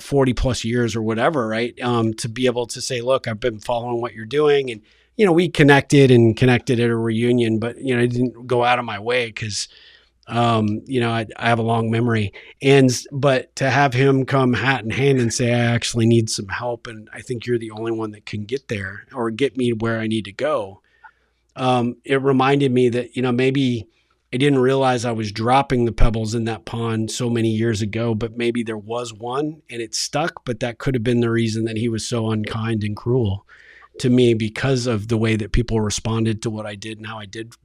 Speaker 1: 40 plus years or whatever, right? To be able to say, look, I've been following what you're doing. And, we connected at a reunion, but, I didn't go out of my way because, I have a long memory. But to have him come hat in hand and say, I actually need some help. And I think you're the only one that can get there or get me where I need to go. It reminded me that, maybe I didn't realize I was dropping the pebbles in that pond so many years ago, but maybe there was one and it stuck. But that could have been the reason that he was so unkind and cruel to me, because of the way that people responded to what I did and how I didn't,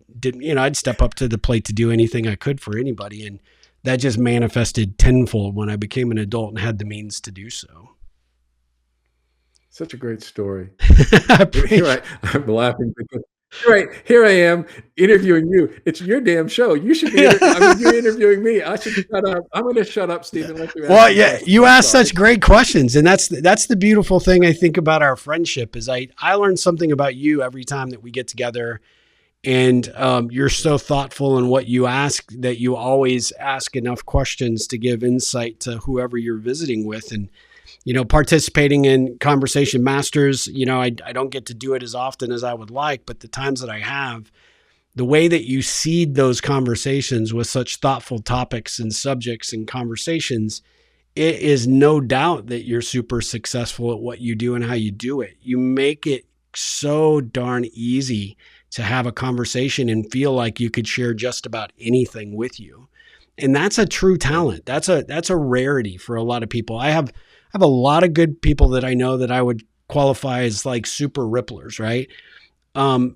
Speaker 1: I'd step up to the plate to do anything I could for anybody. And that just manifested tenfold when I became an adult and had the means to do so.
Speaker 2: Such a great story.
Speaker 1: I
Speaker 2: Here
Speaker 1: appreciate.
Speaker 2: I'm laughing because here I am interviewing you. It's your damn show. You should be you're interviewing me. I should shut up. I'm gonna shut up, Steve, and let you ask
Speaker 1: Well,
Speaker 2: some
Speaker 1: yeah,
Speaker 2: questions.
Speaker 1: you
Speaker 2: I'm
Speaker 1: ask
Speaker 2: sorry.
Speaker 1: such great questions, and that's the beautiful thing I think about our friendship is I learn something about you every time that we get together, and you're so thoughtful in what you ask that you always ask enough questions to give insight to whoever you're visiting with, and participating in conversation masters. I don't get to do it as often as I would like, but the times that I have, the way that you seed those conversations with such thoughtful topics and subjects and conversations, it is no doubt that you're super successful at what you do and how you do it. You make it so darn easy to have a conversation and feel like you could share just about anything with you. And that's a true
Speaker 2: Thank
Speaker 1: talent.
Speaker 2: you.
Speaker 1: That's a rarity for a lot of people. I have a lot of good people that I know that I would qualify as like super ripplers, right?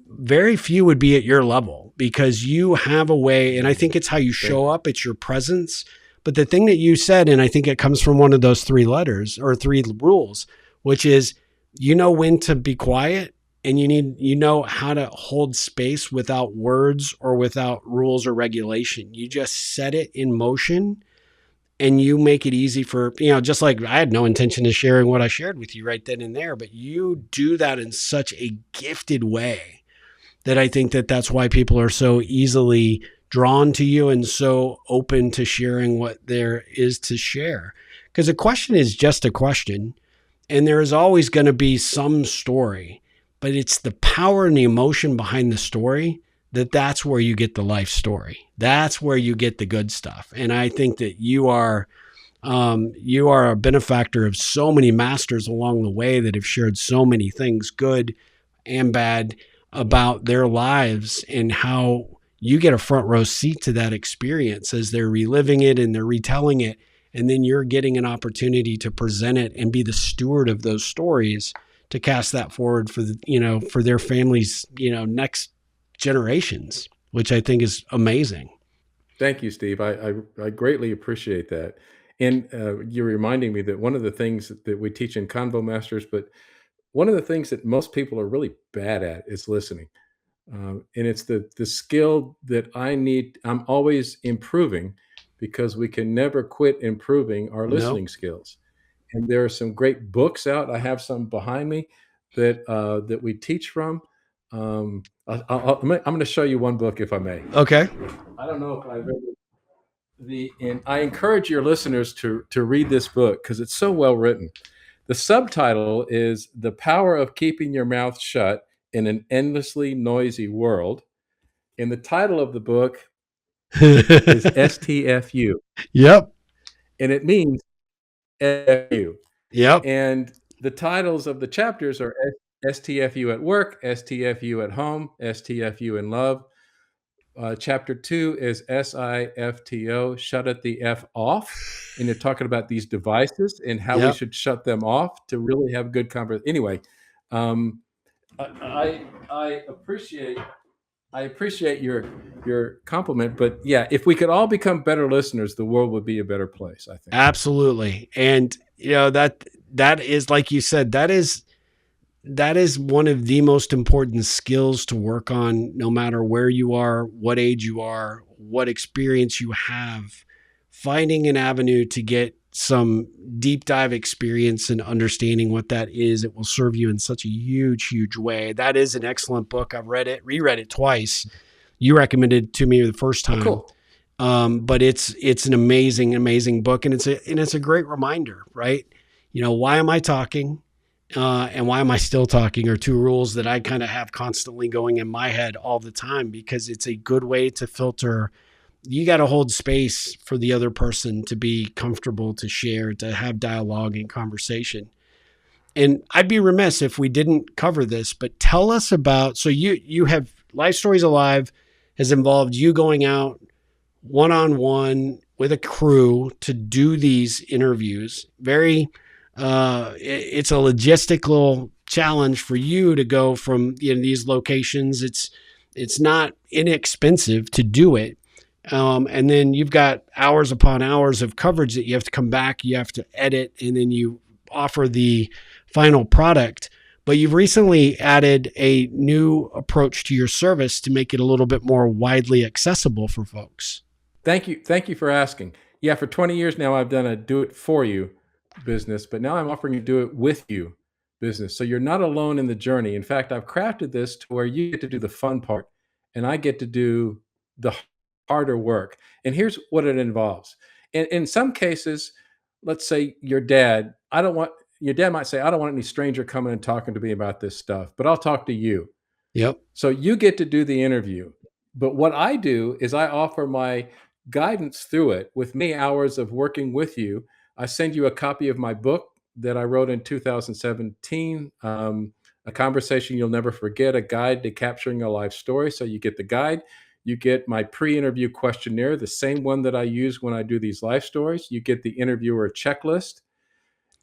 Speaker 1: Very few would be at your level because you have a way, and I think it's how you
Speaker 2: Thank
Speaker 1: show up, it's your presence. But the thing that you said, and I think it comes from one of those three letters or three rules, which is when to be quiet, and you know how to hold space without words or without rules or regulation. You just set it in motion and you make it easy for, just like I had no intention of sharing what I shared with you right then and there, but you do that in such a gifted way that I think that that's why people are so easily drawn to you and so open to sharing what there is to share. Because a question is just a question, and there is always going to be some story, but it's the power and the emotion behind the story that's where you get the life story. That's where you get the good stuff. And I think that you are a benefactor of so many masters along the way that have shared so many things, good and bad, about their lives and how you get a front row seat to that experience as they're reliving it and they're retelling it. And then you're getting an opportunity to present it and be the steward of those stories to cast that forward for their families, next generations, which I think is amazing.
Speaker 2: Thank you, Steve. I greatly appreciate that. And you're reminding me that one of the things that we teach in Convo Masters, but one of the things that most people are really bad at is listening. And it's the skill that I'm always improving because we can never quit improving our
Speaker 1: Nope.
Speaker 2: listening skills. And there are some great books out. I have some behind me that we teach from. I'm going to show you one book, if I may.
Speaker 1: Okay.
Speaker 2: I don't know if I've ever and I encourage your listeners to read this book because it's so well written. The subtitle is "The Power of Keeping Your Mouth Shut in an Endlessly Noisy World," and the title of the book is STFU,
Speaker 1: Yep.
Speaker 2: and it means FU.
Speaker 1: Yep.
Speaker 2: And the titles of the chapters are STFU at work, STFU at home, STFU in love. Chapter 2 is SIFTO, shut it the F off. And you're talking about these devices and how we
Speaker 1: Yep.
Speaker 2: should shut them off to really have good conversation. Anyway, um, I appreciate your compliment, but yeah, if we could all become better listeners, the world would be a better place, I think.
Speaker 1: Absolutely. And that is, like you said, that is one of the most important skills to work on, no matter where you are, what age you are, what experience you have. Finding an avenue to get some deep dive experience and understanding what that is, it will serve you in such a huge, huge way. That is an excellent book. I've read it, reread it twice. You recommended it to me the first
Speaker 2: Oh,
Speaker 1: time.
Speaker 2: cool.
Speaker 1: But it's an amazing, amazing book, and it's a great reminder, right? Why am I talking? And why am I still talking are two rules that I kind of have constantly going in my head all the time, because it's a good way to filter. You got to hold space for the other person to be comfortable, to share, to have dialogue and conversation. And I'd be remiss if we didn't cover this, but tell us about, so you have Life Stories Alive has involved you going out one-on-one with a crew to do these interviews. It's a logistical challenge for you to go from these locations. It's not inexpensive to do it. And then you've got hours upon hours of coverage that you have to come back, you have to edit, and then you offer the final product. But you've recently added a new approach to your service to make it a little bit more widely accessible for folks.
Speaker 2: Thank you. Thank you for asking. Yeah, for 20 years now, I've done a do it for you business, but now I'm offering to do it with you business. So you're not alone in the journey. In fact, I've crafted this to where you get to do the fun part and I get to do the harder work. And here's what it involves. In some cases, let's say your dad might say, I don't want any stranger coming and talking to me about this stuff, but I'll talk to you.
Speaker 1: Yep.
Speaker 2: So you get to do the interview. But what I do is I offer my guidance through it with many hours of working with you. I send you a copy of my book that I wrote in 2017, A Conversation You'll Never Forget, A Guide to Capturing a Life Story. So you get the guide. You get my pre-interview questionnaire, the same one that I use when I do these life stories. You get the interviewer checklist.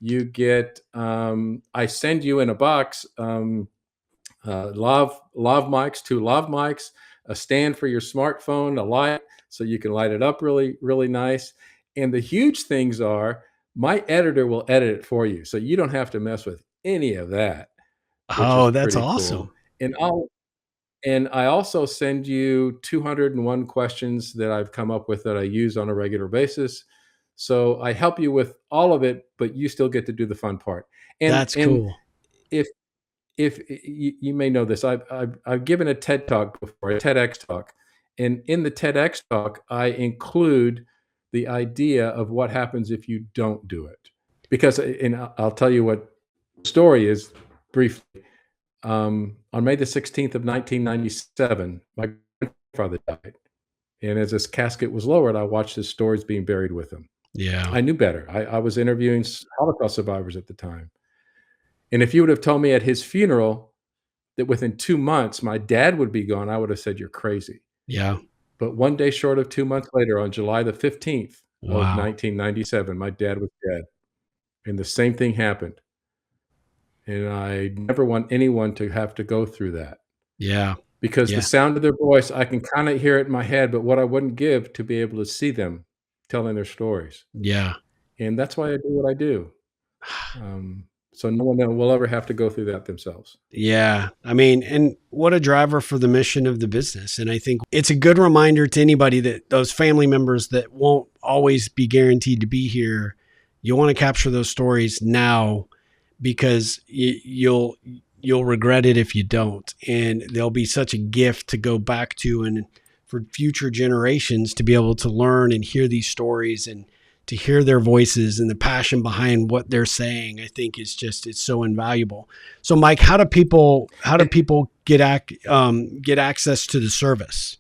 Speaker 2: You get, I send you in a box, lav mics, two lav mics, a stand for your smartphone, a light so you can light it up really, really nice. And the huge things are my editor will edit it for you. So you don't have to mess with any of that, which is
Speaker 1: Oh, that's
Speaker 2: pretty cool.
Speaker 1: awesome.
Speaker 2: And I also send you 201 questions that I've come up with that I use on a regular basis. So I help you with all of it, but you still get to do the fun part.
Speaker 1: That's
Speaker 2: And
Speaker 1: cool.
Speaker 2: if you may know this, I've given a TED talk before, a TEDx talk, and in the TEDx talk, I include the idea of what happens if you don't do it, because, and I'll tell you what the story is briefly. On May the 16th of 1997, my grandfather died, and as his casket was lowered, I watched his stories being buried with him.
Speaker 1: Yeah.
Speaker 2: I knew better. I was interviewing Holocaust survivors at the time. And if you would have told me at his funeral that within 2 months my dad would be gone, I would have said, "You're crazy."
Speaker 1: Yeah.
Speaker 2: But one day short of 2 months later, on July the 15th of
Speaker 1: Wow.
Speaker 2: 1997, my dad was dead, and the same thing happened. And I never want anyone to have to go through that,
Speaker 1: Yeah.
Speaker 2: because the
Speaker 1: Yeah.
Speaker 2: sound of their voice, I can kinda hear it in my head, but what I wouldn't give to be able to see them telling their stories.
Speaker 1: Yeah.
Speaker 2: And that's why I do what I do. So no one will ever have to go through that themselves.
Speaker 1: Yeah. I mean, and what a driver for the mission of the business. And I think it's a good reminder to anybody that those family members that won't always be guaranteed to be here, you want to capture those stories now, because you'll regret it if you don't. And they'll be such a gift to go back to, and for future generations to be able to learn and hear these stories and to hear their voices and the passion behind what they're saying. I think it's so invaluable. So Mike, how do people get access to the service?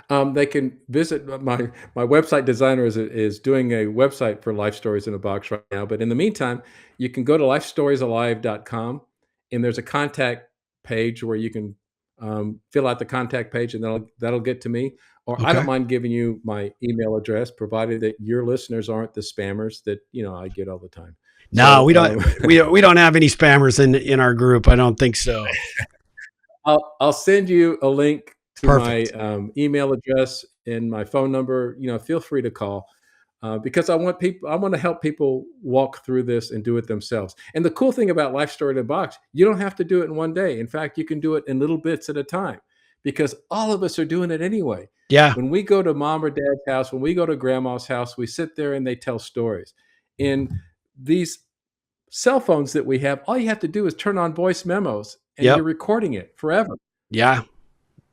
Speaker 2: They can visit my website designer is doing a website for Life Stories in a Box right now. But in the meantime, you can go to lifestoriesalive.com, and there's a contact page where you can fill out the contact page, and that'll get to me. Or I
Speaker 1: Okay.
Speaker 2: don't mind giving you my email address, provided that your listeners aren't the spammers that I get all the time.
Speaker 1: No,
Speaker 2: So
Speaker 1: we don't. We don't have any spammers in our group. I don't think so.
Speaker 2: I'll send you a link to my
Speaker 1: Perfect.
Speaker 2: email address and my phone number. Feel free to call, because I want people. I want to help people walk through this and do it themselves. And the cool thing about Life Story in a Box, you don't have to do it in one day. In fact, you can do it in little bits at a time, because all of us are doing it anyway.
Speaker 1: Yeah.
Speaker 2: When we go to mom or dad's house, when we go to grandma's house, we sit there and they tell stories. In these cell phones that we have, all you have to do is turn on voice memos, and you're
Speaker 1: Yep.
Speaker 2: recording it forever.
Speaker 1: Yeah.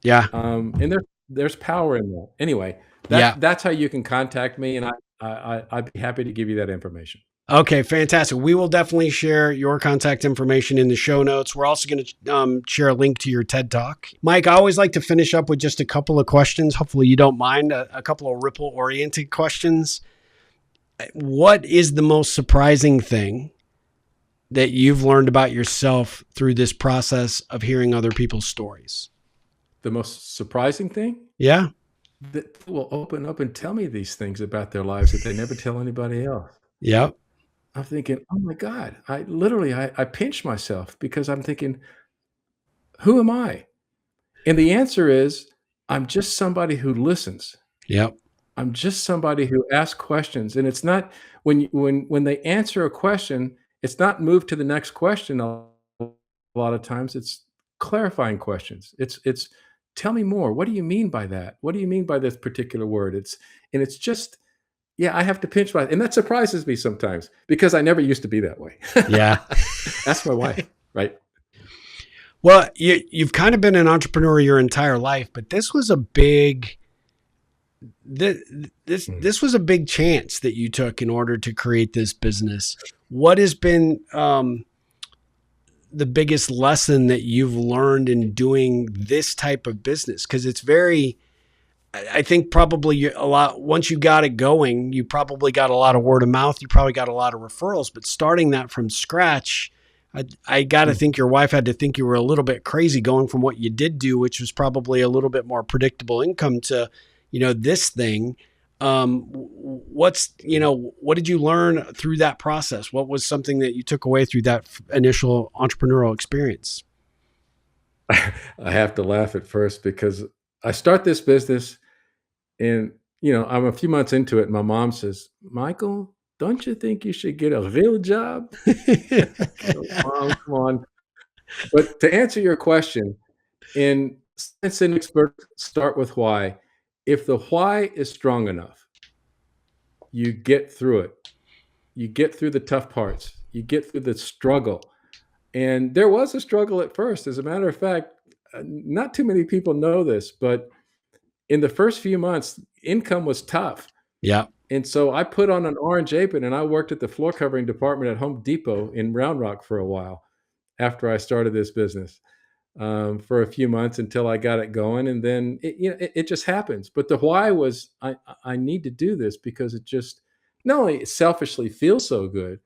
Speaker 1: Yeah.
Speaker 2: And there's power in that. Anyway,
Speaker 1: Yeah.
Speaker 2: that's how you can contact me, and I'd be happy to give you that information.
Speaker 1: Okay, fantastic. We will definitely share your contact information in the show notes. We're also going to share a link to your TED Talk. Mike, I always like to finish up with just a couple of questions. Hopefully, you don't mind a couple of ripple-oriented questions. What is the most surprising thing that you've learned about yourself through this process of hearing other people's stories?
Speaker 2: The most surprising thing,
Speaker 1: Yeah.
Speaker 2: that people will open up and tell me these things about their lives that they never tell anybody else.
Speaker 1: Yep.
Speaker 2: I'm thinking, oh my God, I pinch myself, because I'm thinking, who am I? And the answer is, I'm just somebody who listens.
Speaker 1: Yep.
Speaker 2: I'm just somebody who asks questions, and it's not when they answer a question, it's not moved to the next question. A lot of times, it's clarifying questions. It's tell me more. What do you mean by that? What do you mean by this particular word? It's just, yeah, I have to pinch my, and that surprises me sometimes, because I never used to be that way.
Speaker 1: Yeah.
Speaker 2: Ask my wife, right?
Speaker 1: Well, you've kind of been an entrepreneur your entire life, but this was a big this was a big chance that you took in order to create this business. What has been the biggest lesson that you've learned in doing this type of business? Because it's very, I think probably a lot, once you got it going, you probably got a lot of word of mouth. You probably got a lot of referrals, but starting that from scratch, I got to think your wife had to think you were a little bit crazy going from what you did do, which was probably a little bit more predictable income, to, this thing. What did you learn through that process? What was something that you took away through that initial entrepreneurial experience?
Speaker 2: I have to laugh at first, because I start this business, and I'm a few months into it, and my mom says, "Michael, don't you think you should get a real job?" Go, Mom, come on. But to answer your question, in science and experts start with why. If the why is strong enough, you get through it. You get through the tough parts. You get through the struggle. And there was a struggle at first. As a matter of fact, not too many people know this, but in the first few months, income was tough.
Speaker 1: Yeah.
Speaker 2: And so I put on an orange apron, and I worked at the floor covering department at Home Depot in Round Rock for a while after I started this business, for a few months until I got it going. And then it just happens. But the why was, I need to do this, because it just not only selfishly feels so good,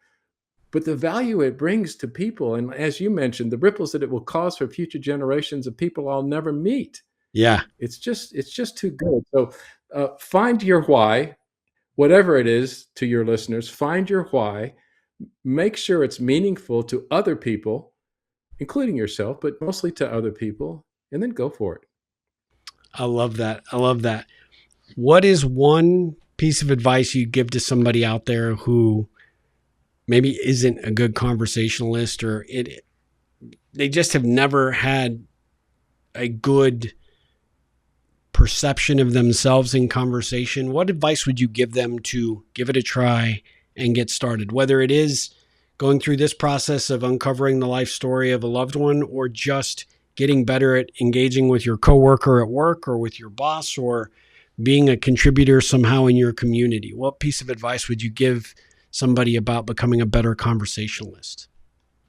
Speaker 2: but the value it brings to people. And as you mentioned, the ripples that it will cause for future generations of people I'll never meet.
Speaker 1: Yeah.
Speaker 2: It's just too good. So find your why, whatever it is. To your listeners, find your why. Make sure it's meaningful to other people, including yourself, but mostly to other people, and then go for it.
Speaker 1: I love that. I love that. What is one piece of advice you give to somebody out there who maybe isn't a good conversationalist, or they just have never had a good perception of themselves in conversation, what advice would you give them to give it a try and get started? Whether it is going through this process of uncovering the life story of a loved one, or just getting better at engaging with your coworker at work or with your boss, or being a contributor somehow in your community. What piece of advice would you give somebody about becoming a better conversationalist?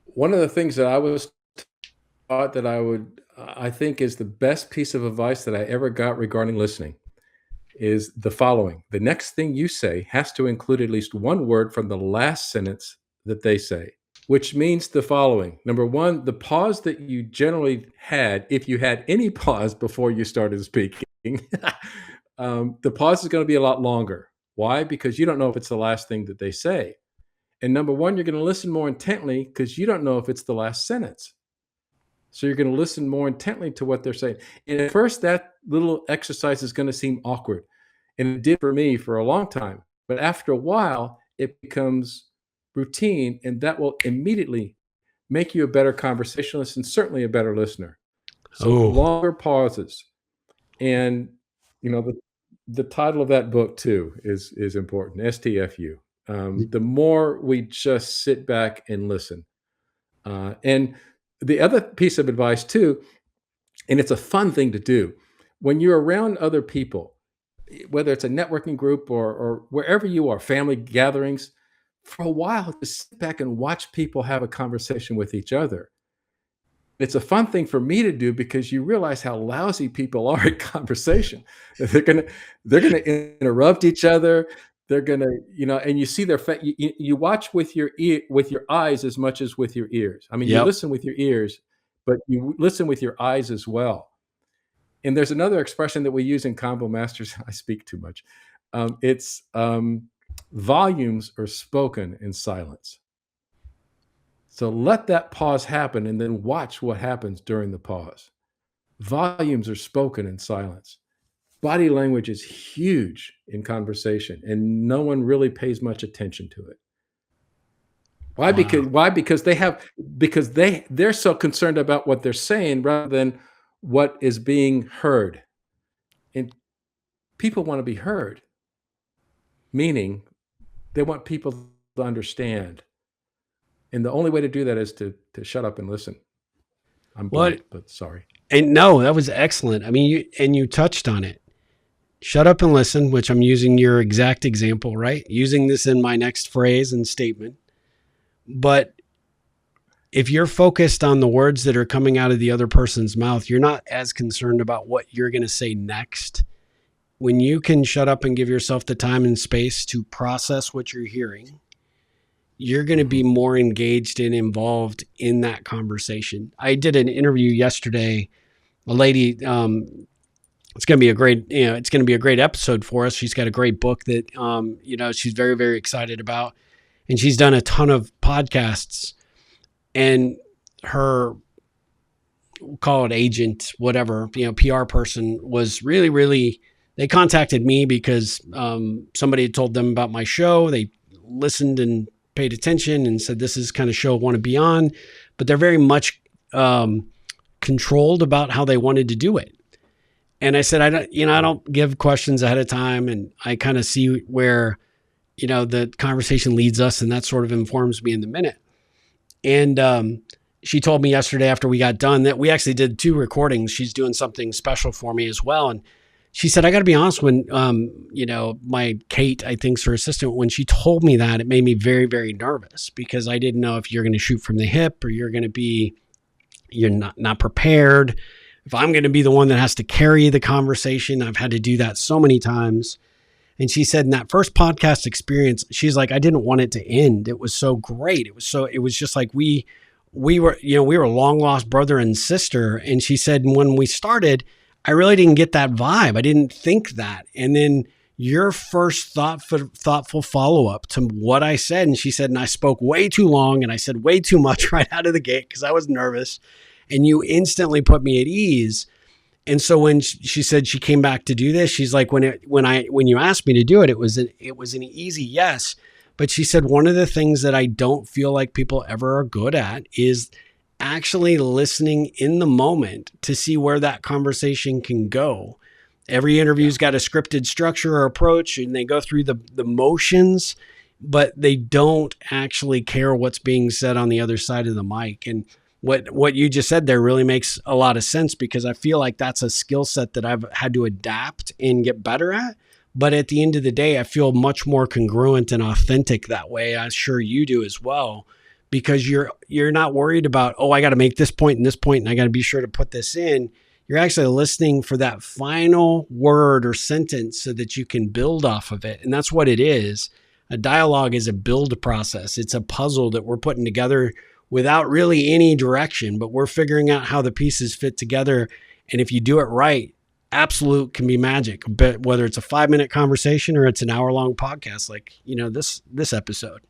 Speaker 2: One of the things that I was taught that I think is the best piece of advice that I ever got regarding listening is the following. The next thing you say has to include at least one word from the last sentence that they say, which means the following. Number one, the pause that you generally had, if you had any pause before you started speaking, the pause is going to be a lot longer. Why? Because you don't know if it's the last thing that they say. And number one, you're going to listen more intently because you don't know if it's the last sentence. So you're going to listen more intently to what they're saying. And at first, that little exercise is going to seem awkward. And it did for me for a long time. But after a while, it becomes routine, and that will immediately make you a better conversationalist and certainly a better listener. So longer pauses. And, the title of that book, too, is important, STFU. The more we just sit back and listen. And the other piece of advice too, and it's a fun thing to do, when you're around other people, whether it's a networking group or wherever you are, family gatherings, for a while, just sit back and watch people have a conversation with each other. It's a fun thing for me to do because you realize how lousy people are at conversation. They're gonna interrupt each other. They're gonna, and you see their face. You watch with your eyes as much as with your ears. I mean, you listen with your ears, but you listen with your eyes as well. And there's another expression that we use in Combo Masters. I speak too much. It's volumes are spoken in silence. So let that pause happen and then watch what happens during the pause. Volumes are spoken in silence. Body language is huge in conversation, and no one really pays much attention to it. Why? Wow. Because they're so concerned about what they're saying rather than what is being heard. And people want to be heard, meaning they want people to understand. And the only way to do that is to shut up and listen. I'm blunt, but sorry.
Speaker 1: And no, that was excellent. I mean, you touched on it. Shut up and listen, which I'm using your exact example, right? Using this in my next phrase and statement. But if you're focused on the words that are coming out of the other person's mouth, you're not as concerned about what you're going to say next. When you can shut up and give yourself the time and space to process what you're hearing, you're going to be more engaged and involved in that conversation. I did an interview yesterday. A lady, it's going to be a great episode for us. She's got a great book that, she's very, very excited about. And she's done a ton of podcasts, and her, we'll call it agent, whatever, PR person was really, really, they contacted me because somebody had told them about my show. They listened and paid attention and said, this is kind of show I want to be on, but they're very much controlled about how they wanted to do it. And I said, I don't give questions ahead of time. And I kind of see where, the conversation leads us, and that sort of informs me in the minute. And she told me yesterday after we got done that we actually did 2 recordings. She's doing something special for me as well. And she said, I got to be honest, when, my Kate, I think's her assistant, when she told me that, it made me very, very nervous because I didn't know if you're going to shoot from the hip or you're not prepared. If I'm going to be the one that has to carry the conversation. I've had to do that so many times. And she said in that first podcast experience, she's like, I didn't want it to end. It was so great. It was just like we were a long lost brother and sister. And she said, when we started, I really didn't get that vibe. I didn't think that. And then your first thoughtful follow-up to what I said. And she said, and I spoke way too long and I said way too much right out of the gate because I was nervous. And you instantly put me at ease. And so when she said she came back to do this, she's like, when you asked me to do it, it was an easy yes. But she said, one of the things that I don't feel like people ever are good at is actually listening in the moment to see where that conversation can go. Every interview's got a scripted structure or approach, and they go through the motions, but they don't actually care what's being said on the other side of the mic. And what you just said there really makes a lot of sense, because I feel like that's a skill set that I've had to adapt and get better at. But at the end of the day, I feel much more congruent and authentic that way. I'm sure you do as well, because you're not worried about, oh, I got to make this point and this point, and I got to be sure to put this in. You're actually listening for that final word or sentence so that you can build off of it. And that's what it is. A dialogue is a build process. It's a puzzle that we're putting together without really any direction, but we're figuring out how the pieces fit together. And if you do it right, absolute can be magic. But whether it's a 5-minute conversation or it's an hour-long podcast, like, this episode.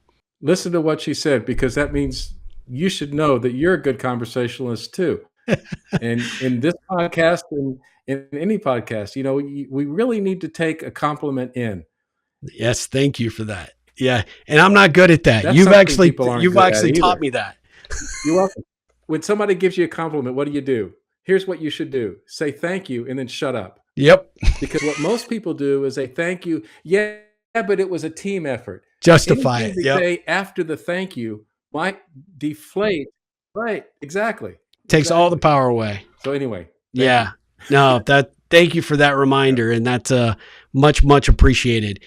Speaker 2: Listen to what she said, because that means you should know that you're a good conversationalist too. And in this podcast and in any podcast, we really need to take a compliment in.
Speaker 1: Yes, thank you for that. Yeah, and I'm not good at that.
Speaker 2: That's
Speaker 1: You've actually
Speaker 2: either.
Speaker 1: taught me that.
Speaker 2: You're welcome. When somebody gives you a compliment, what do? Here's what you should do. Say thank you and then shut up.
Speaker 1: Yep.
Speaker 2: Because what most people do is say thank you. Yeah, but it was a team effort.
Speaker 1: Justify it.
Speaker 2: Anything they say after the thank you might deflate. Right, exactly.
Speaker 1: Takes all the power away.
Speaker 2: So anyway.
Speaker 1: Yeah. Thank you for that reminder. And that's much, much appreciated.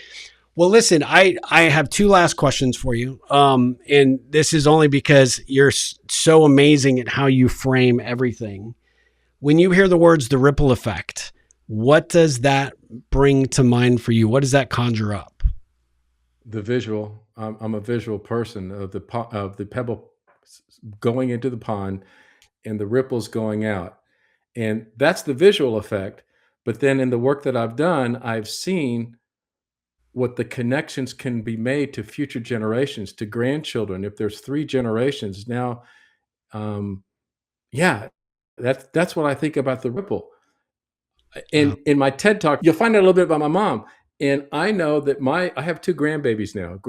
Speaker 1: Well, listen, I have 2 last questions for you. And this is only because you're so amazing at how you frame everything. When you hear the words, the ripple effect, what does that bring to mind for you? What does that conjure up?
Speaker 2: The visual. I'm a visual person of the pebble going into the pond and the ripples going out. And that's the visual effect. But then in the work that I've done, I've seen what the connections can be made to future generations, to grandchildren. If there's 3 generations now, that's what I think about the ripple. And in my TED Talk, you'll find out a little bit about my mom. And I know that I have 2 grandbabies now,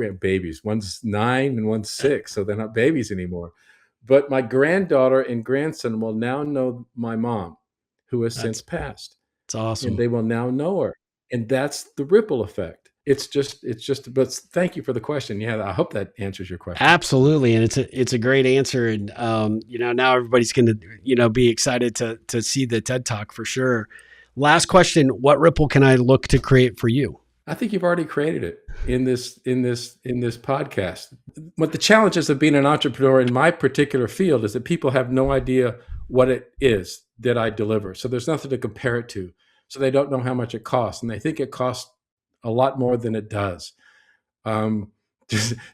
Speaker 2: one's 9 and one's 6. So they're not babies anymore. But my granddaughter and grandson will now know my mom, who has since passed.
Speaker 1: It's awesome.
Speaker 2: And they will now know her. And that's the ripple effect. But thank you for the question. Yeah, I hope that answers your question.
Speaker 1: Absolutely. And it's a great answer. And, now everybody's going to, be excited to see the TED Talk for sure. Last question. What ripple can I look to create for you?
Speaker 2: I think you've already created it in this podcast. What the challenges of being an entrepreneur in my particular field is that people have no idea what it is that I deliver. So there's nothing to compare it to. So they don't know how much it costs, and they think it costs a lot more than it does.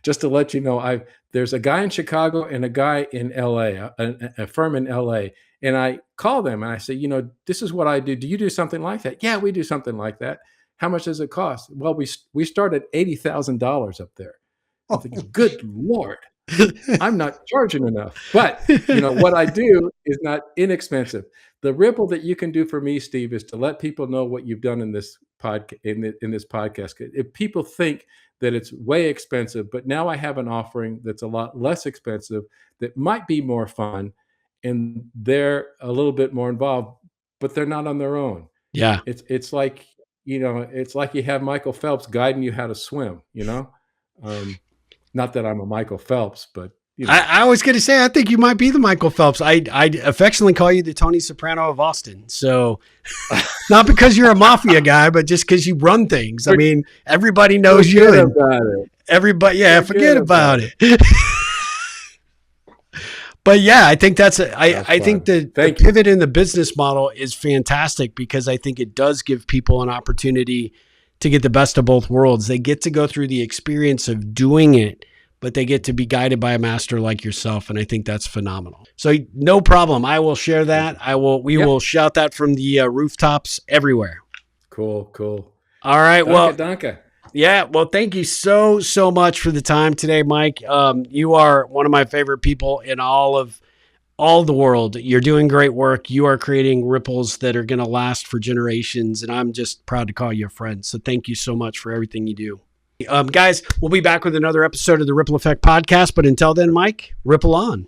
Speaker 2: Just to let you know, there's a guy in Chicago and a guy in LA, a firm in LA, and I call them and I say, this is what I do. Do you do something like that? Yeah, we do something like that. How much does it cost? Well, we start at $80,000 up there. I'm thinking, good Lord, I'm not charging enough. But what I do is not inexpensive. The ripple that you can do for me, Steve, is to let people know what you've done in this podcast. If people think that it's way expensive, but now I have an offering that's a lot less expensive, that might be more fun, and they're a little bit more involved, but they're not on their own.
Speaker 1: Yeah,
Speaker 2: it's like it's like you have Michael Phelps guiding you how to swim. Not that I'm a Michael Phelps, but
Speaker 1: I was going to say, I think you might be the Michael Phelps. I affectionately call you the Tony Soprano of Austin. So not because you're a mafia guy, but just because you run things. I mean, everybody knows you. Everybody, forget about it. But yeah, I think I think the pivot in the business model is fantastic, because I think it does give people an opportunity to get the best of both worlds. They get to go through the experience of doing it, but they get to be guided by a master like yourself. And I think that's phenomenal. So no problem. I will share that. We will shout that from the rooftops everywhere.
Speaker 2: Cool.
Speaker 1: All right.
Speaker 2: Danke.
Speaker 1: Yeah. Well, thank you so much for the time today, Mike. You are one of my favorite people in all the world. You're doing great work. You are creating ripples that are going to last for generations. And I'm just proud to call you a friend. So thank you so much for everything you do. Guys, we'll be back with another episode of the Ripple Effect podcast. But until then, Mike, ripple on.